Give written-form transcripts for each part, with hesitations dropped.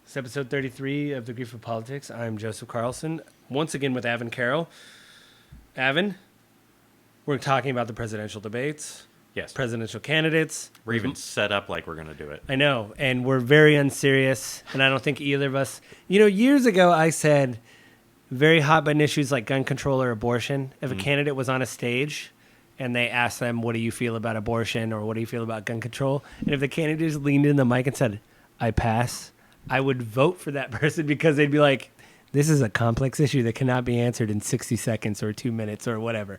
It's episode 33 of The Grief of Politics. I'm Joseph Carlson, once again with Avin Carroll. Avin, we're talking about the presidential debates. Yes. Presidential candidates. We're even set up like we're going to do it. I know, and we're very unserious, and I don't think either of us... You know, years ago I said very hot-button issues like gun control or abortion. If a candidate was on a stage and they asked them, what do you feel about abortion or what do you feel about gun control? And if the candidate just leaned in the mic and said, I pass... I would vote for that person because they'd be like, this is a complex issue that cannot be answered in 60 seconds or 2 minutes or whatever.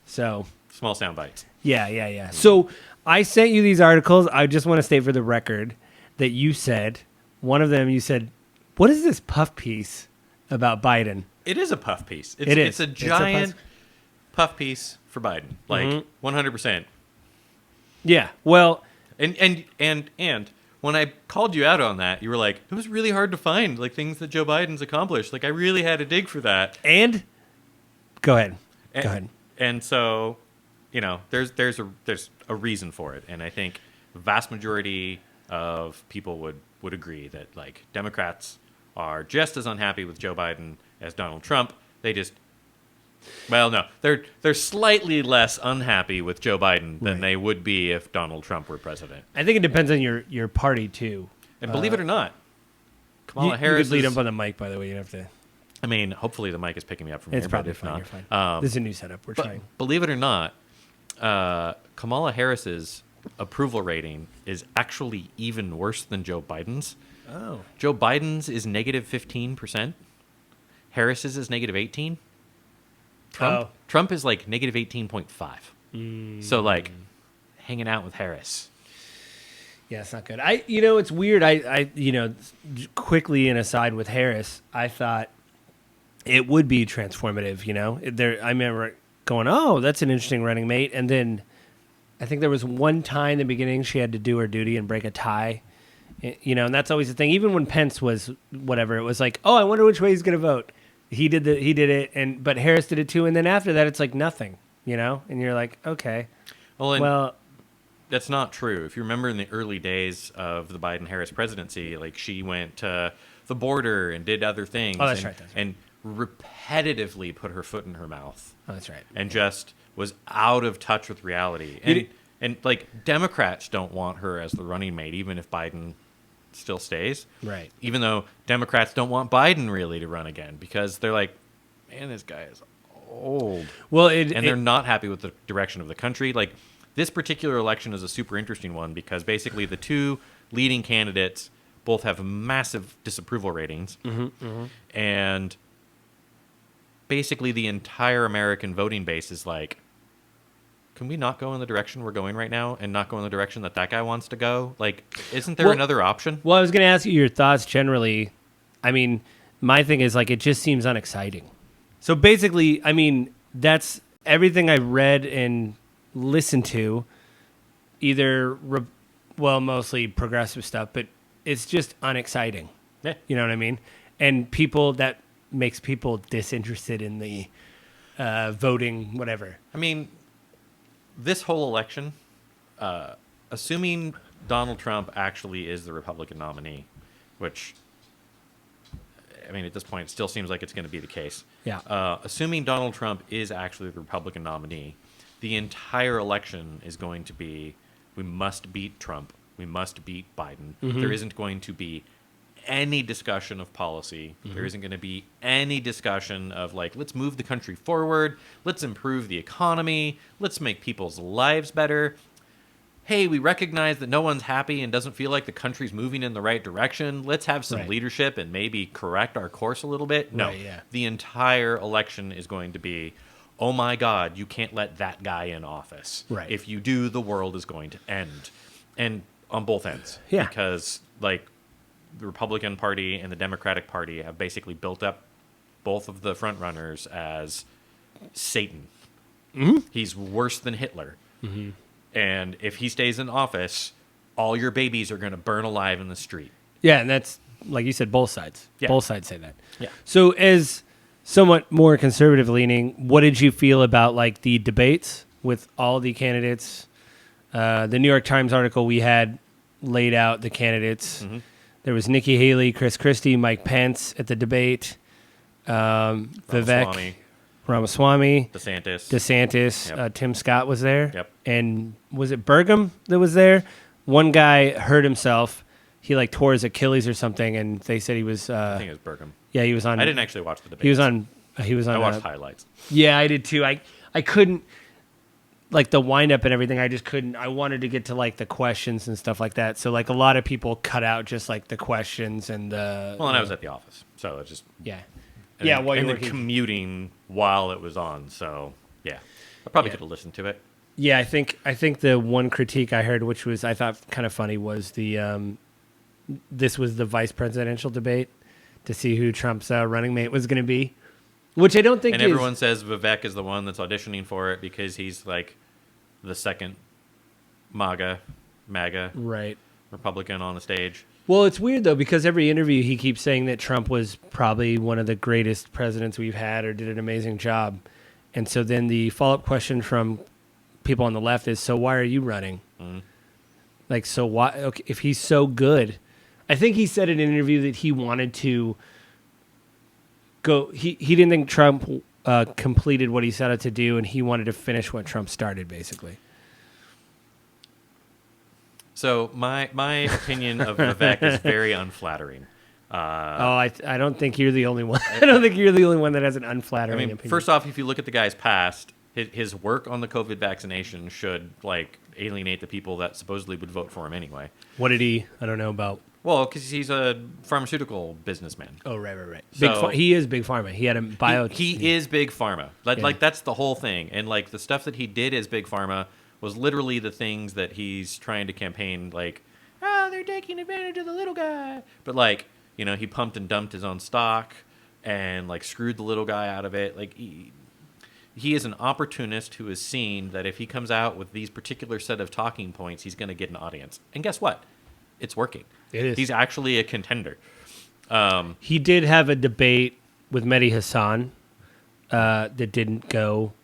So small sound bites. Yeah. So I sent you these articles. I just want to state for the record that you said, one of them, you said, what is this puff piece about Biden? It is a puff piece. It's a giant puff piece for Biden. Like 100%. Yeah. Well, and when I called you out on that, you were like, it was really hard to find like things that Joe Biden's accomplished. Like I really had to dig for that. And go ahead. And so, you know, there's a reason for it. And I think the vast majority of people would agree that like Democrats are just as unhappy with Joe Biden as Donald Trump. They're slightly less unhappy with Joe Biden than they would be if Donald Trump were president. I think it depends on your party too. And believe it or not, Kamala Harris. You could lead up on the mic, by the way. You have to. I mean, hopefully the mic is picking me up from It's here. probably if fine. not, You're fine. This is a new setup. We're trying. Believe it or not, Kamala Harris's approval rating is actually even worse than Joe Biden's. Oh. Joe Biden's is negative 15%. Harris's is negative 18%. Trump is like negative 18.5. So like hanging out with Harris. Yeah, it's not good. It's weird. I quickly an aside with Harris, I thought it would be transformative. I remember going, oh, that's an interesting running mate. And then I think there was one time in the beginning she had to do her duty and break a tie. And that's always the thing. Even when Pence was whatever, it was like, oh, I wonder which way he's going to vote. He did it, but Harris did it too. And then after that, it's like nothing, and you're like, okay, well, that's not true. If you remember in the early days of the Biden-Harris presidency, like she went to the border and did other things. Oh, that's right. And repetitively put her foot in her mouth. Oh, that's right. And just was out of touch with reality. And like Democrats don't want her as the running mate, even if Biden still stays. Right. Even though Democrats don't want Biden really to run again because they're like, man, this guy is old. Well, they're not happy with the direction of the country. Like this particular election is a super interesting one because basically the two leading candidates both have massive disapproval ratings. And basically the entire American voting base is like, can we not go in the direction we're going right now and not go in the direction that guy wants to go? Like, isn't there another option? Well, I was going to ask you your thoughts generally. I mean, my thing is like, it just seems unexciting. So basically, I mean, that's everything I read and listened to, mostly progressive stuff, but it's just unexciting. Yeah. You know what I mean? And that makes people disinterested in the voting, whatever. I mean, this whole election, assuming Donald Trump actually is the Republican nominee, which, I mean, at this point, it still seems like it's going to be the case. Yeah. Assuming Donald Trump is actually the Republican nominee, the entire election is going to be, we must beat Trump. We must beat Biden. There isn't going to be any discussion of policy. There isn't going to be any discussion of like, let's move the country forward. Let's improve the economy. Let's make people's lives better. Hey, we recognize that no one's happy and doesn't feel like the country's moving in the right direction. Let's have some leadership and maybe correct our course a little bit. No, the entire election is going to be, oh my God, you can't let that guy in office. Right. If you do, the world is going to end. And on both ends. Yeah. Because like, the Republican Party and the Democratic Party have basically built up both of the frontrunners as Satan. He's worse than Hitler. And if he stays in office, all your babies are going to burn alive in the street. Yeah, and that's, like you said, both sides. Yeah. Both sides say that. Yeah. So as somewhat more conservative leaning, what did you feel about like the debates with all the candidates? The New York Times article we had laid out the candidates. There was Nikki Haley, Chris Christie, Mike Pence at the debate. Vivek Ramaswamy, DeSantis. Yep. Tim Scott was there. Yep. And was it Burgum that was there? One guy hurt himself. He like tore his Achilles or something, and they said he was. I think it was Burgum. Yeah, he was on. I didn't actually watch the debate. He was on. I watched highlights. Yeah, I did too. I couldn't like the wind up and everything. I just couldn't. I wanted to get to like the questions and stuff like that. So like a lot of people cut out just like the questions and the. Well, and I was at the office, so it's just yeah. And yeah, while you were commuting while it was on, so yeah, I probably could have listened to it. Yeah, I think the one critique I heard, which was I thought kind of funny, was the this was the vice presidential debate to see who Trump's running mate was going to be, which I don't think. And everyone says Vivek is the one that's auditioning for it because he's like the second MAGA right Republican on the stage. Well, it's weird, though, because every interview he keeps saying that Trump was probably one of the greatest presidents we've had or did an amazing job. And so then the follow-up question from people on the left is, so why are you running? Mm-hmm. Like, so why? Okay, if he's so good. I think he said in an interview that he wanted to go. He didn't think Trump completed what he set out to do, and he wanted to finish what Trump started, basically. So my opinion of Vivek is very unflattering. I don't think you're the only one. I don't think you're the only one that has an unflattering opinion. First off, if you look at the guy's past, his work on the COVID vaccination should like alienate the people that supposedly would vote for him anyway. What did he? I don't know about. Well, because he's a pharmaceutical businessman. Oh, right. So, he is big pharma. He had a bio. He is big pharma. Like that's the whole thing. And like the stuff that he did as big pharma was literally the things that he's trying to campaign, like, they're taking advantage of the little guy. But, like, you know, he pumped and dumped his own stock and, like, screwed the little guy out of it. Like, he is an opportunist who has seen that if he comes out with these particular set of talking points, he's going to get an audience. And guess what? It's working. It is. He's actually a contender. He did have a debate with Mehdi Hassan that didn't go...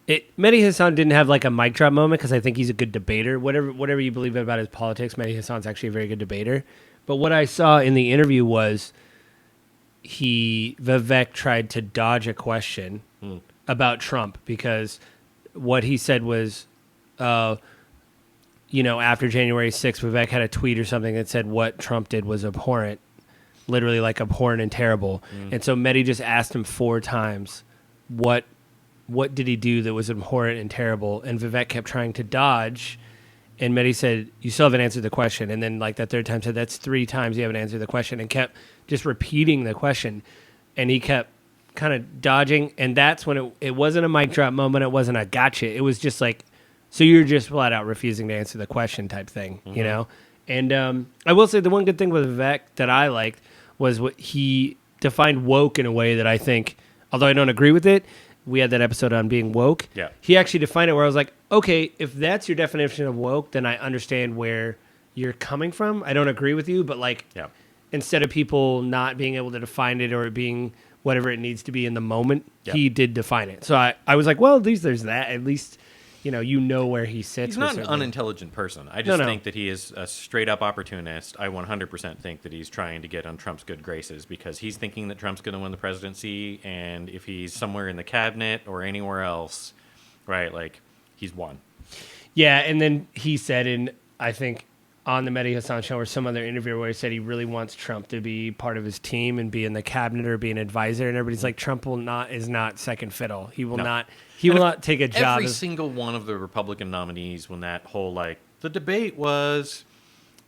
Mehdi Hassan didn't have like a mic drop moment because I think he's a good debater. Whatever you believe about his politics, Mehdi Hassan's actually a very good debater. But what I saw in the interview was Vivek tried to dodge a question about Trump because what he said was, after January 6th, Vivek had a tweet or something that said what Trump did was abhorrent, literally like abhorrent and terrible. And so Mehdi just asked him 4 times, what did he do that was abhorrent and terrible? And Vivek kept trying to dodge. And Mehdi said, you still haven't answered the question. And then like that third time said, that's 3 times you haven't answered the question, and kept just repeating the question. And he kept kind of dodging. And that's when it wasn't a mic drop moment. It wasn't a gotcha. It was just like, so you're just flat out refusing to answer the question type thing, you know? And I will say the one good thing with Vivek that I liked was what he defined woke in a way that I think, although I don't agree with it, we had that episode on being woke. Yeah. He actually defined it where I was like, okay, if that's your definition of woke, then I understand where you're coming from. I don't agree with you, but like, instead of people not being able to define it or it being whatever it needs to be in the moment, he did define it. So I was like, well, at least there's that. At least, you know where he sits. He's not an unintelligent person. I just think that he is a straight-up opportunist. I 100% think that he's trying to get on Trump's good graces because he's thinking that Trump's going to win the presidency, and if he's somewhere in the cabinet or anywhere else, right, like, he's won. Yeah, and then he said I think, on the Mehdi Hassan show or some other interview where he said he really wants Trump to be part of his team and be in the cabinet or be an advisor, and everybody's like, Trump is not second fiddle. He will not take a job. Every single one of the Republican nominees, when that whole like the debate was,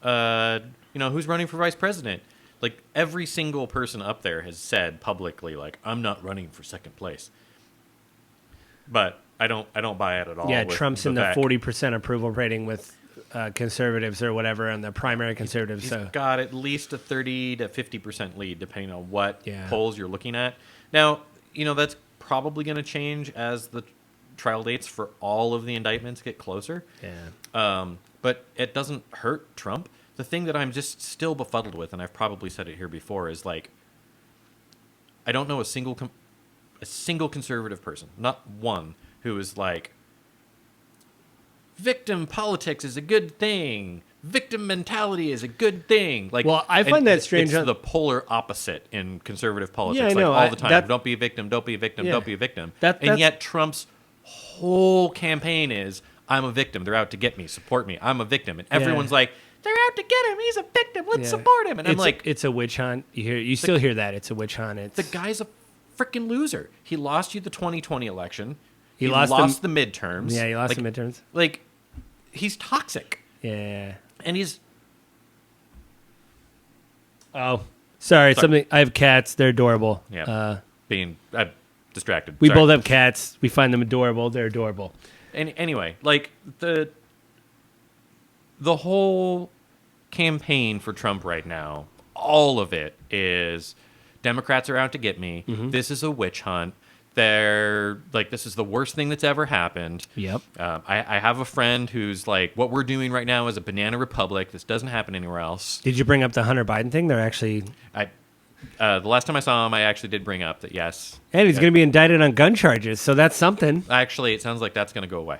who's running for vice president, like every single person up there has said publicly, like, I'm not running for second place. But I don't buy it at all. Yeah, Trump's in the 40% approval rating with conservatives or whatever, and the primary conservatives. He's got at least a 30 to 50% lead, depending on what polls you're looking at. Now, that's probably going to change as the trial dates for all of the indictments get closer. Yeah. But it doesn't hurt Trump. The thing that I'm just still befuddled with, and I've probably said it here before, is like, I don't know a single conservative person, not one, who is like victim politics is a good thing. Victim mentality is a good thing. Like, well, I find that strange. It's the polar opposite in conservative politics. Yeah, I like know. all the time. Don't be a victim. Don't be a victim. Yeah. Don't be a victim. That's and yet Trump's whole campaign is, I'm a victim. They're out to get me. Support me. I'm a victim. And everyone's like, they're out to get him. He's a victim. Let's support him. And I'm like, it's a witch hunt. You still hear that. It's a witch hunt. The guy's a freaking loser. He lost you the 2020 election. He lost the midterms. Yeah, he lost the midterms. Like, he's toxic. Yeah. And he's... Oh, sorry. Something. I have cats. They're adorable. Yeah. Being distracted. We both have cats. We find them adorable. They're adorable. Anyway, like, the whole campaign for Trump right now, all of it is Democrats are out to get me. Mm-hmm. This is a witch hunt. They're like, this is the worst thing that's ever happened. Yep. I have a friend who's like, what we're doing right now is a banana republic. This doesn't happen anywhere else. Did you bring up the Hunter Biden thing? They're actually... the last time I saw him, I actually did bring up that, yes. And he's going to be indicted on gun charges, so that's something. Actually, it sounds like that's going to go away.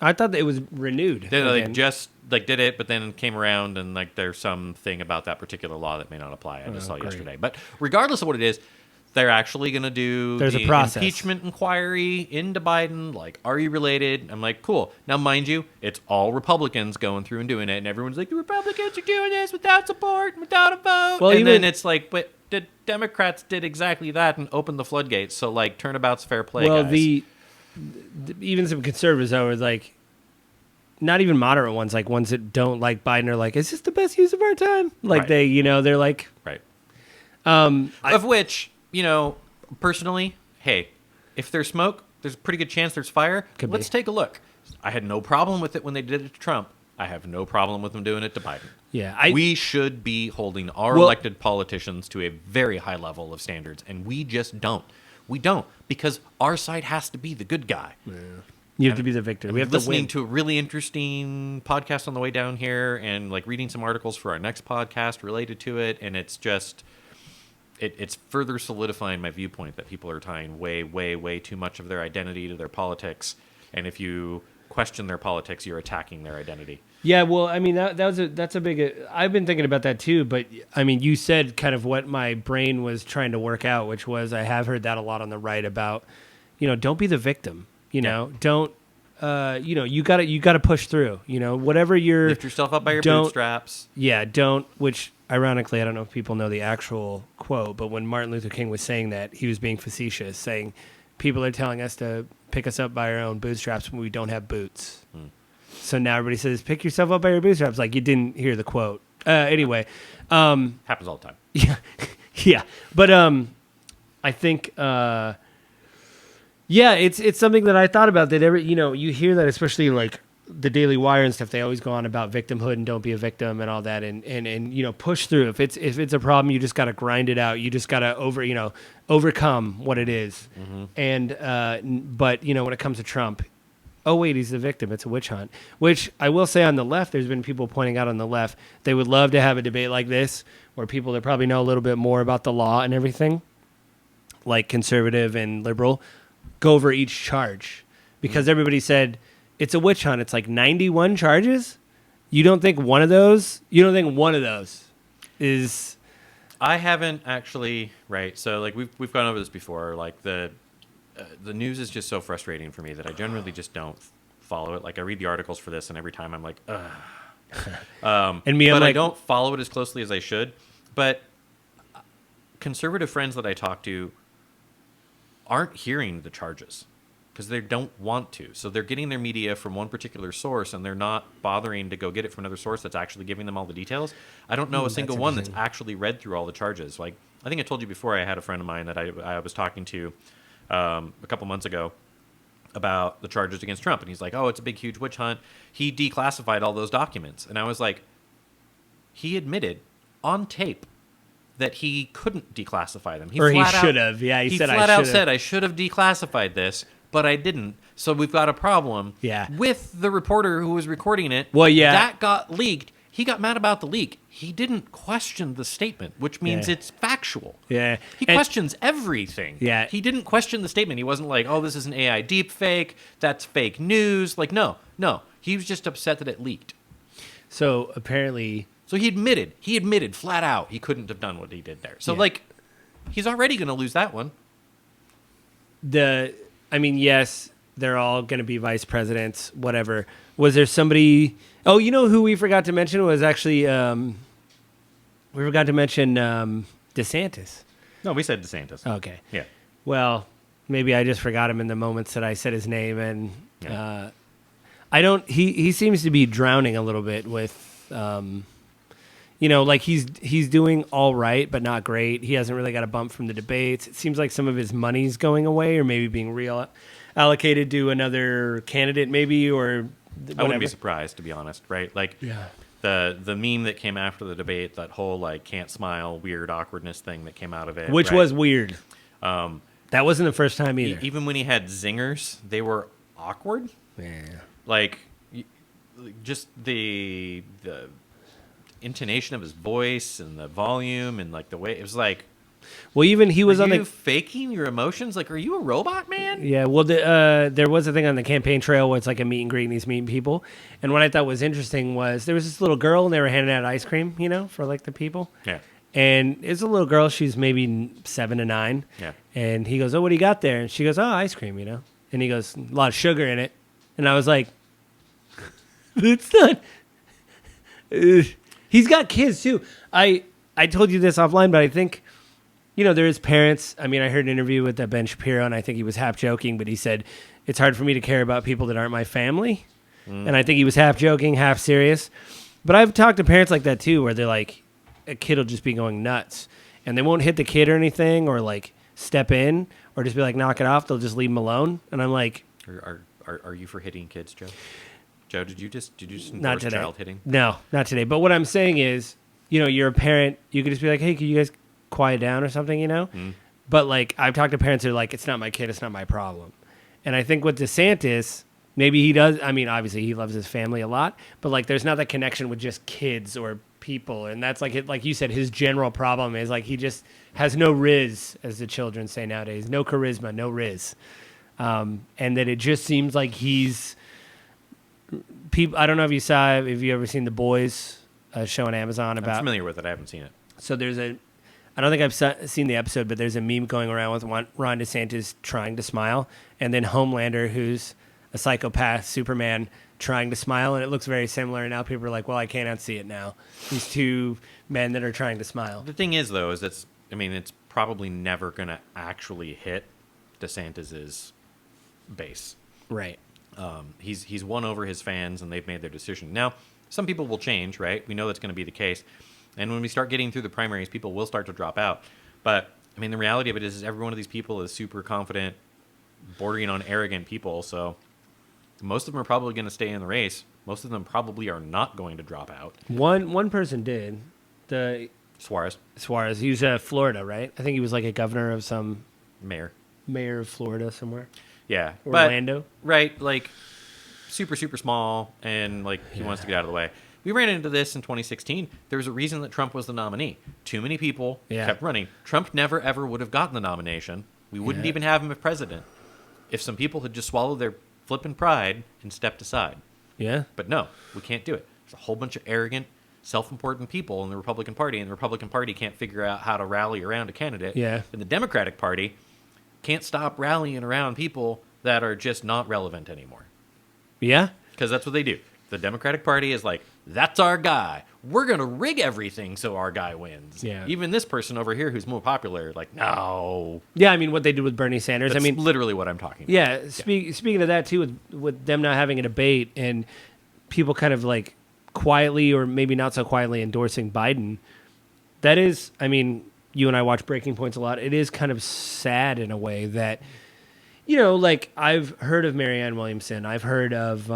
I thought that it was renewed. They did it, but then came around and like there's something about that particular law that may not apply. I just saw yesterday. But regardless of what it is, they're actually going to do There's the a process. Impeachment inquiry into Biden. Like, are you related? I'm like, cool. Now, mind you, it's all Republicans going through and doing it, and everyone's like, the Republicans are doing this without support, and without a vote. Well, and then it's like, but the Democrats did exactly that and opened the floodgates. So, like, turnabout's fair play, well, guys. Even some conservatives are like, not even moderate ones, like ones that don't like Biden are like, is this the best use of our time? Like right. They're like, right. Of which, personally, hey, if there's smoke, there's a pretty good chance there's fire. Let's take a look. I had no problem with it when they did it to Trump. I have no problem with them doing it to Biden. Yeah, we should be holding our elected politicians to a very high level of standards, and we just don't. We don't, because our side has to be the good guy. Yeah. You have to be the victor. We have listening to a really interesting podcast on the way down here, and like reading some articles for our next podcast related to it, and it's just it's further solidifying my viewpoint that people are tying way, way, way too much of their identity to their politics, and if you question their politics, you're attacking their identity. Yeah, well, I mean that's a big. I've been thinking about that too, but I mean, you said kind of what my brain was trying to work out, which was I have heard that a lot on the right about, don't be the victim. Don't. You gotta push through. Whatever you're. Lift yourself up by your bootstraps. Yeah, don't. Which ironically, I don't know if people know the actual quote, but when Martin Luther King was saying that, he was being facetious, saying people are telling us to pick us up by our own bootstraps when we don't have boots. So now everybody says, pick yourself up by your bootstraps. Like, you didn't hear the quote. Anyway. Happens all the time. Yeah. Yeah. But I think, it's something that I thought about that you hear that, especially like the Daily Wire and stuff, they always go on about victimhood and don't be a victim and all that. And push through. If it's a problem, you just got to grind it out. You just got to overcome what it is. Mm-hmm. And, but when it comes to Trump, oh, wait, he's the victim. It's a witch hunt. Which I will say on the left, there's been people pointing out on the left, they would love to have a debate like this where people that probably know a little bit more about the law and everything, like conservative and liberal, go over each charge. Because everybody said, it's a witch hunt. It's like 91 charges? You don't think one of those is... I haven't actually, right. So like we've gone over this before. Like the news is just so frustrating for me that I generally just don't follow it. Like I read the articles for this, and every time I'm like, ugh. I don't follow it as closely as I should. But conservative friends that I talk to aren't hearing the charges because they don't want to. So they're getting their media from one particular source, and they're not bothering to go get it from another source that's actually giving them all the details. I don't know a single one that's actually read through all the charges. Like I think I told you before, I had a friend of mine that I was talking to a couple months ago about the charges against Trump, and he's like, oh, it's a big, huge witch hunt. He declassified all those documents, and I was like, he admitted on tape that he couldn't declassify them. He should have. Yeah, he said flat out said, I should have declassified this, but I didn't. So we've got a problem with the reporter who was recording it. Well, yeah. That got leaked. He got mad about the leak. He didn't question the statement, which means it's factual. Yeah. He questions everything. Yeah. He didn't question the statement. He wasn't like, oh, this is an AI deep fake. That's fake news. Like, no. He was just upset that it leaked. So apparently, So he admitted flat out he couldn't have done what he did there. So Yeah. like, he's already going to lose that one. yes, they're all going to be vice presidents, whatever. Was there somebody? Oh, you know who we forgot to mention was actually we forgot to mention DeSantis. No, we said DeSantis. Okay. Yeah. Well, maybe I just forgot him in the moments that I said his name, and Yeah. I don't. He seems to be drowning a little bit with. Like he's doing all right, but not great. He hasn't really got a bump from the debates. It seems like some of his money's going away, or maybe being allocated to another candidate, maybe, or whatever. I wouldn't be surprised, to be honest, right? Like, the meme that came after the debate, that whole like can't smile, weird awkwardness thing that came out of it, Which right? was weird. That wasn't the first time either. Even when he had zingers, they were awkward. Yeah. Like, just the intonation of his voice and the volume and like the way it was like. Well, even he was Are on you the faking your emotions? Like, are you a robot, man? Yeah, well, there was a thing on the campaign trail where it's like a meet and greet, and he's meeting people. And what I thought was interesting was there was this little girl, and they were handing out ice cream, for like the people. Yeah. And it's a little girl; she's maybe 7 to 9. Yeah. And he goes, "Oh, what do you got there?" And she goes, "Oh, ice cream," And he goes, "A lot of sugar in it." And I was like, "It's not." He's got kids too. I told you this offline, but I think. There is parents. I mean, I heard an interview with Ben Shapiro, and I think he was half joking, but he said, it's hard for me to care about people that aren't my family. And I think he was half joking, half serious. But I've talked to parents like that, too, where they're like, a kid will just be going nuts. And they won't hit the kid or anything, or like step in, or just be like, knock it off. They'll just leave him alone. And I'm like... Are you for hitting kids, Joe? Joe, did you just not endorse today. child hitting? No, not today. But what I'm saying is, you're a parent. You could just be like, hey, can you guys... quiet down or something, But like I've talked to parents who are like, it's not my kid, it's not my problem. And I think with DeSantis, maybe he does. I mean, obviously he loves his family a lot, but like there's not that connection with just kids or people, and that's like you said, his general problem is like he just has no riz, as the children say nowadays, no charisma, no riz, and that it just seems like he's people. I don't know if you ever seen The Boys, show on Amazon about. I'm familiar with it. I haven't seen it. So I don't think I've seen the episode, but there's a meme going around with Ron DeSantis trying to smile, and then Homelander, who's a psychopath Superman, trying to smile, and it looks very similar. And now people are like, well, I can't unsee it now. These two men that are trying to smile. The thing is, though, is it's probably never going to actually hit DeSantis's base. Right. He's won over his fans, and they've made their decision. Now, some people will change, right? We know that's going to be the case. And when we start getting through the primaries, people will start to drop out. But, the reality of it is every one of these people is super confident, bordering on arrogant people. So most of them are probably going to stay in the race. Most of them probably are not going to drop out. One person did. Suarez. He was Florida, right? I think he was like a governor of some... Mayor of Florida somewhere. Yeah. Orlando. Right. Like, super, super small. And, he wants to get out of the way. We ran into this in 2016. There was a reason that Trump was the nominee. Too many people kept running. Trump never, ever would have gotten the nomination. We wouldn't even have him as president if some people had just swallowed their flippin' pride and stepped aside. Yeah. But no, we can't do it. There's a whole bunch of arrogant, self-important people in the Republican Party, and the Republican Party can't figure out how to rally around a candidate. Yeah. And the Democratic Party can't stop rallying around people that are just not relevant anymore. Yeah? Because that's what they do. The Democratic Party is like, that's our guy. We're going to rig everything so our guy wins. Yeah. Even this person over here who's more popular, like, no. Yeah, what they did with Bernie Sanders. That's literally what I'm talking about. Yeah, speaking of that, too, with them not having a debate and people kind of like quietly or maybe not so quietly endorsing Biden, that is, you and I watch Breaking Points a lot. It is kind of sad in a way that, I've heard of Marianne Williamson. I've heard of...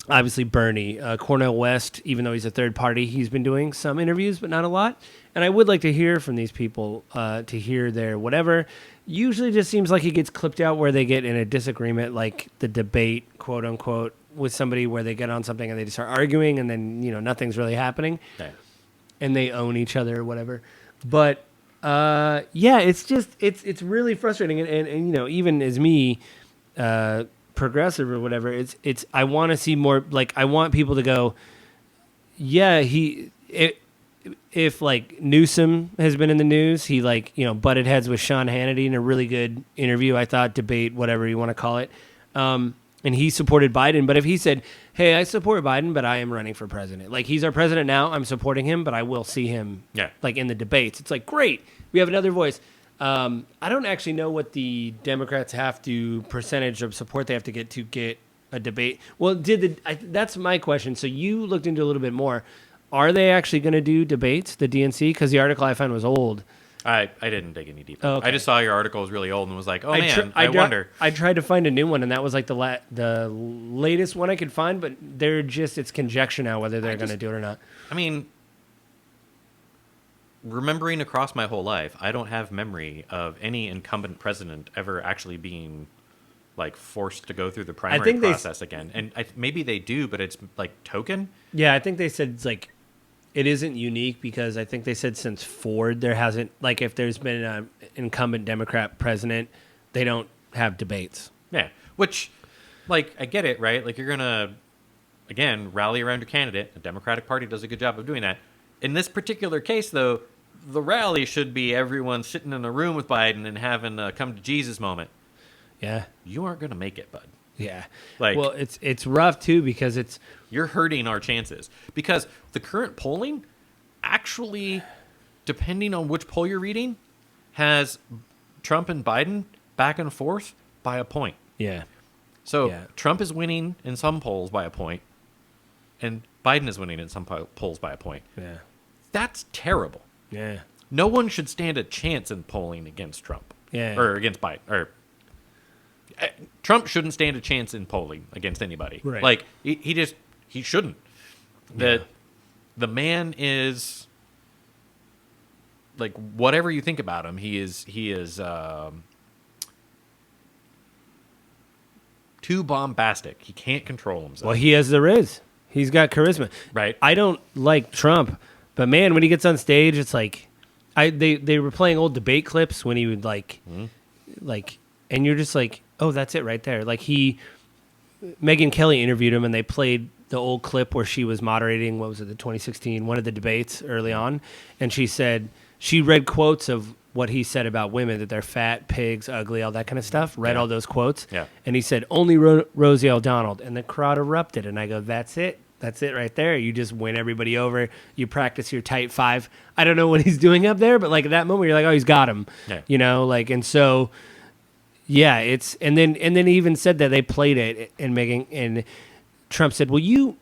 obviously Bernie, Cornel West, even though he's a third party, he's been doing some interviews, but not a lot. And I would like to hear from these people, to hear their whatever. Usually just seems like it gets clipped out where they get in a disagreement, like the debate, quote unquote, with somebody where they get on something and they just start arguing and then, nothing's really happening. Okay. And they own each other or whatever. But, it's just, it's really frustrating. And even as me, progressive or whatever. It's I want to see more. Like I want people to go, yeah, if like Newsom has been in the news, he like butted heads with Sean Hannity in a really good interview. I thought, debate, whatever you want to call it. And he supported Biden. But if he said, hey, I support Biden, but I am running for president. Like, he's our president now. I'm supporting him, but I will see him like in the debates. It's like, great. We have another voice. I don't actually know what the Democrats have to percentage of support they have to get a debate. Well, that's my question. So you looked into a little bit more. Are they actually going to do debates, the DNC? Because the article I found was old. I didn't dig any deeper. Oh, okay. I just saw your article was really old and was like, oh, I wonder. I tried to find a new one, and that was like the latest one I could find, but it's conjecture now whether they're going to do it or not. I mean, remembering across my whole life, I don't have memory of any incumbent president ever actually being like forced to go through the primary process again. And maybe they do, but it's like token. Yeah, I think they said it's like it isn't unique because I think they said since Ford there hasn't, like if there's been an incumbent Democrat president, they don't have debates. Yeah, which like I get it, right? Like you're going to, again, rally around your candidate. The Democratic Party does a good job of doing that. In this particular case, though, the rally should be everyone sitting in a room with Biden and having a come to Jesus moment. Yeah. You aren't going to make it, bud. Yeah. Like, well, it's rough, too, because you're hurting our chances. Because the current polling actually, depending on which poll you're reading, has Trump and Biden back and forth by a point. Yeah. So Trump is winning in some polls by a point, and Biden is winning in some polls by a point. Yeah. That's terrible. Yeah. No one should stand a chance in polling against Trump. Yeah. Or against Biden. Or Trump shouldn't stand a chance in polling against anybody. Right. Like he shouldn't. The man is like whatever you think about him, he is too bombastic. He can't control himself. Well, he has the Riz. He's got charisma. Right. I don't like Trump, but man, when he gets on stage, it's like they were playing old debate clips when he would like and you're just like, oh, that's it right there. Like Megyn Kelly interviewed him and they played the old clip where she was moderating, what was it, the 2016, one of the debates early on. And she said, she read quotes of what he said about women, that they're fat, pigs, ugly, all that kind of stuff. Read all those quotes. Yeah. And he said, only Rosie O'Donnell. And the crowd erupted. And I go, that's it. That's it right there. You just win everybody over. You practice your tight five. I don't know what he's doing up there, but like at that moment, you're like, oh, he's got him. Yeah. And so... yeah, and then he even said that they played it and Trump said, "Well, you."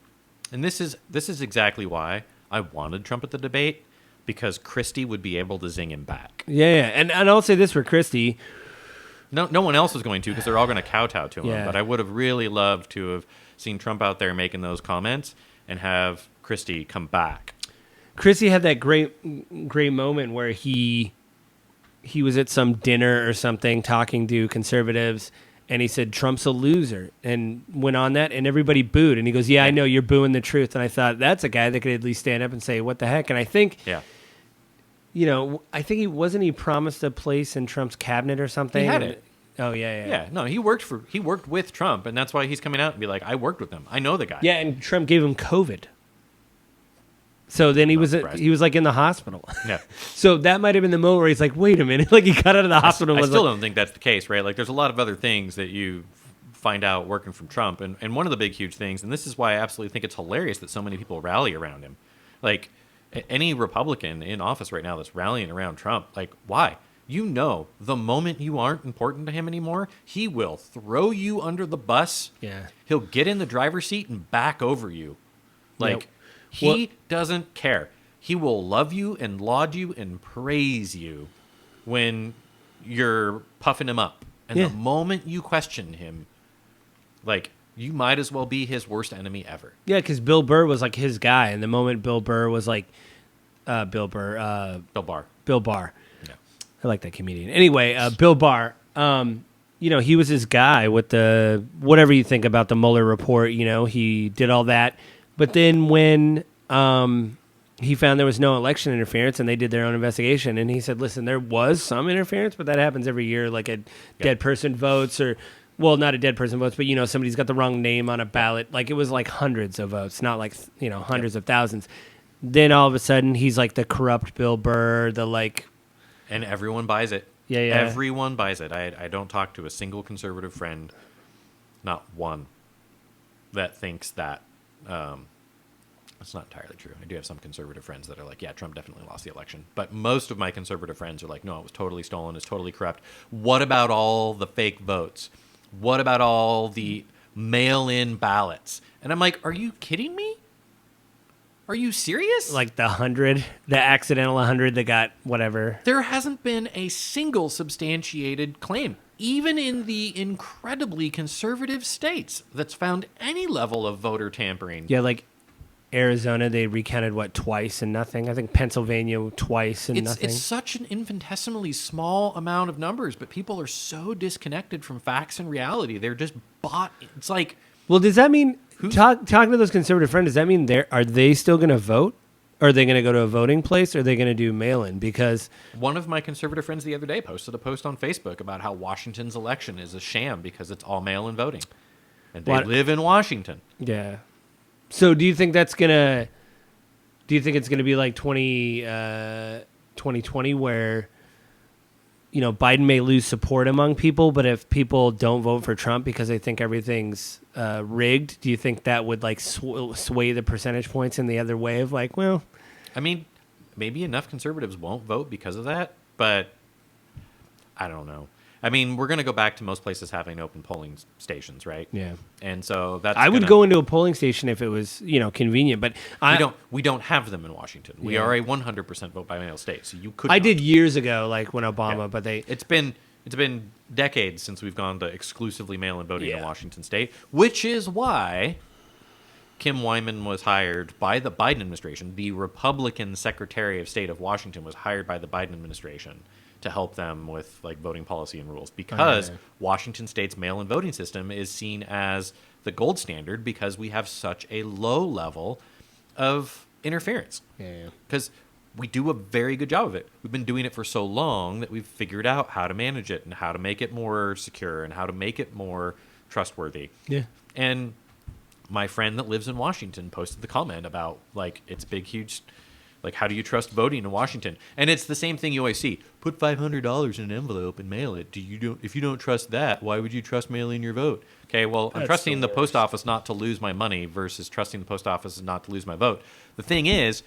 And this is exactly why I wanted Trump at the debate, because Christie would be able to zing him back. Yeah, and I'll say this for Christie. No one else is going to, because they're all going to kowtow to him. Yeah. But I would have really loved to have seen Trump out there making those comments and have Christie come back. Christie had that great moment where he was at some dinner or something talking to conservatives, and he said, Trump's a loser, and went on that, and everybody booed. And he goes, yeah, I know, you're booing the truth. And I thought, that's a guy that could at least stand up and say, what the heck? And I think, he wasn't promised a place in Trump's cabinet or something? He had it. Oh, yeah. Yeah, no, he worked with Trump, and that's why he's coming out and be like, I worked with him. I know the guy. Yeah, and Trump gave him COVID. So then he was like in the hospital. Yeah. So that might have been the moment where he's like, wait a minute, like he got out of the hospital. I still don't think that's the case, right? Like there's a lot of other things that you find out working from Trump. And one of the big, huge things, and this is why I absolutely think it's hilarious that so many people rally around him. Like any Republican in office right now that's rallying around Trump, like why? You know, the moment you aren't important to him anymore, he will throw you under the bus. Yeah. He'll get in the driver's seat and back over you. Like... Yep. He doesn't care. He will love you and laud you and praise you when you're puffing him up. And the moment you question him, like, you might as well be his worst enemy ever. Yeah, because Bill Burr was like his guy. And the moment Bill Burr was like, Bill Barr. Yeah. I like that comedian. Anyway, Bill Barr, he was his guy with the, whatever you think about the Mueller report, he did all that. But then when he found there was no election interference and they did their own investigation, and he said, listen, there was some interference, but that happens every year, like a dead person votes or well, not a dead person votes, but somebody's got the wrong name on a ballot. Like it was like hundreds of votes, not like hundreds of thousands. Then all of a sudden he's like the corrupt Bill Burr, the like, and everyone buys it. Yeah. Everyone buys it. I don't talk to a single conservative friend, not one, that thinks that. That's not entirely true. I do have some conservative friends that are like, yeah, Trump definitely lost the election. But most of my conservative friends are like, no, it was totally stolen. It's totally corrupt. What about all the fake votes? What about all the mail-in ballots? And I'm like, are you kidding me? Are you serious? like the accidental 100 that got whatever. There hasn't been a single substantiated claim, even in the incredibly conservative states, that's found any level of voter tampering. Yeah, like Arizona, they recounted twice and nothing. I think Pennsylvania twice and nothing. It's such an infinitesimally small amount of numbers, but people are so disconnected from facts and reality. They're just bought. It's like, well, does that mean talking to those conservative friends? Does that mean are they still going to vote? Or are they going to go to a voting place? Or are they going to do mail-in? Because one of my conservative friends the other day posted a post on Facebook about how Washington's election is a sham because it's all mail-in voting, and they live in Washington. Yeah. So do you think that's gonna? Do you think it's gonna be like 2020 where, Biden may lose support among people, but if people don't vote for Trump because they think everything's rigged, do you think that would like sway the percentage points in the other way of like, well, I mean, maybe enough conservatives won't vote because of that, but I don't know. I mean, we're going to go back to most places having open polling stations, right? Yeah. And so that's I would go into a polling station if it was, convenient, but we don't have them in Washington. We are a 100% vote by mail state, so you could. I did years ago, like when Obama, but it's been decades since we've gone to exclusively mail-in voting in Washington state, which is why Kim Wyman was hired by the Biden administration. The Republican Secretary of State of Washington was hired by the Biden administration to help them with like voting policy and rules, because Washington State's mail-in voting system is seen as the gold standard because we have such a low level of interference. Yeah. Because we do a very good job of it. We've been doing it for so long that we've figured out how to manage it and how to make it more secure and how to make it more trustworthy. Yeah. And my friend that lives in Washington posted the comment about like it's big, huge. Like, how do you trust voting in Washington? And it's the same thing you always see. Put $500 in an envelope and mail it. If you don't trust that, why would you trust mailing your vote? Okay, well, I'm trusting the post office not to lose my money versus trusting the post office not to lose my vote. The thing is,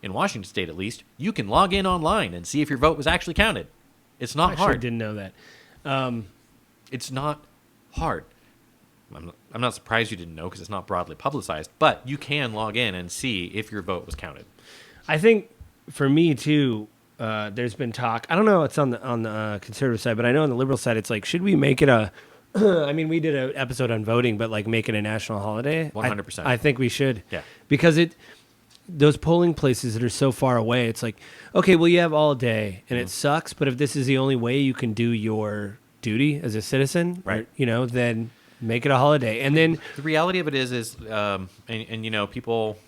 in Washington State at least, you can log in online and see if your vote was actually counted. It's not hard. I didn't know that. It's not hard. I'm not surprised you didn't know because it's not broadly publicized, but you can log in and see if your vote was counted. I think for me too, there's been talk. I don't know. It's on the conservative side, but I know on the liberal side, it's like, should we make it a? I mean, we did an episode on voting, but like make it a national holiday. 100%. I think we should. Yeah. Because those polling places that are so far away, it's like, okay, well, you have all day, and it sucks. But if this is the only way you can do your duty as a citizen, right? Then make it a holiday. And then the reality of it is people.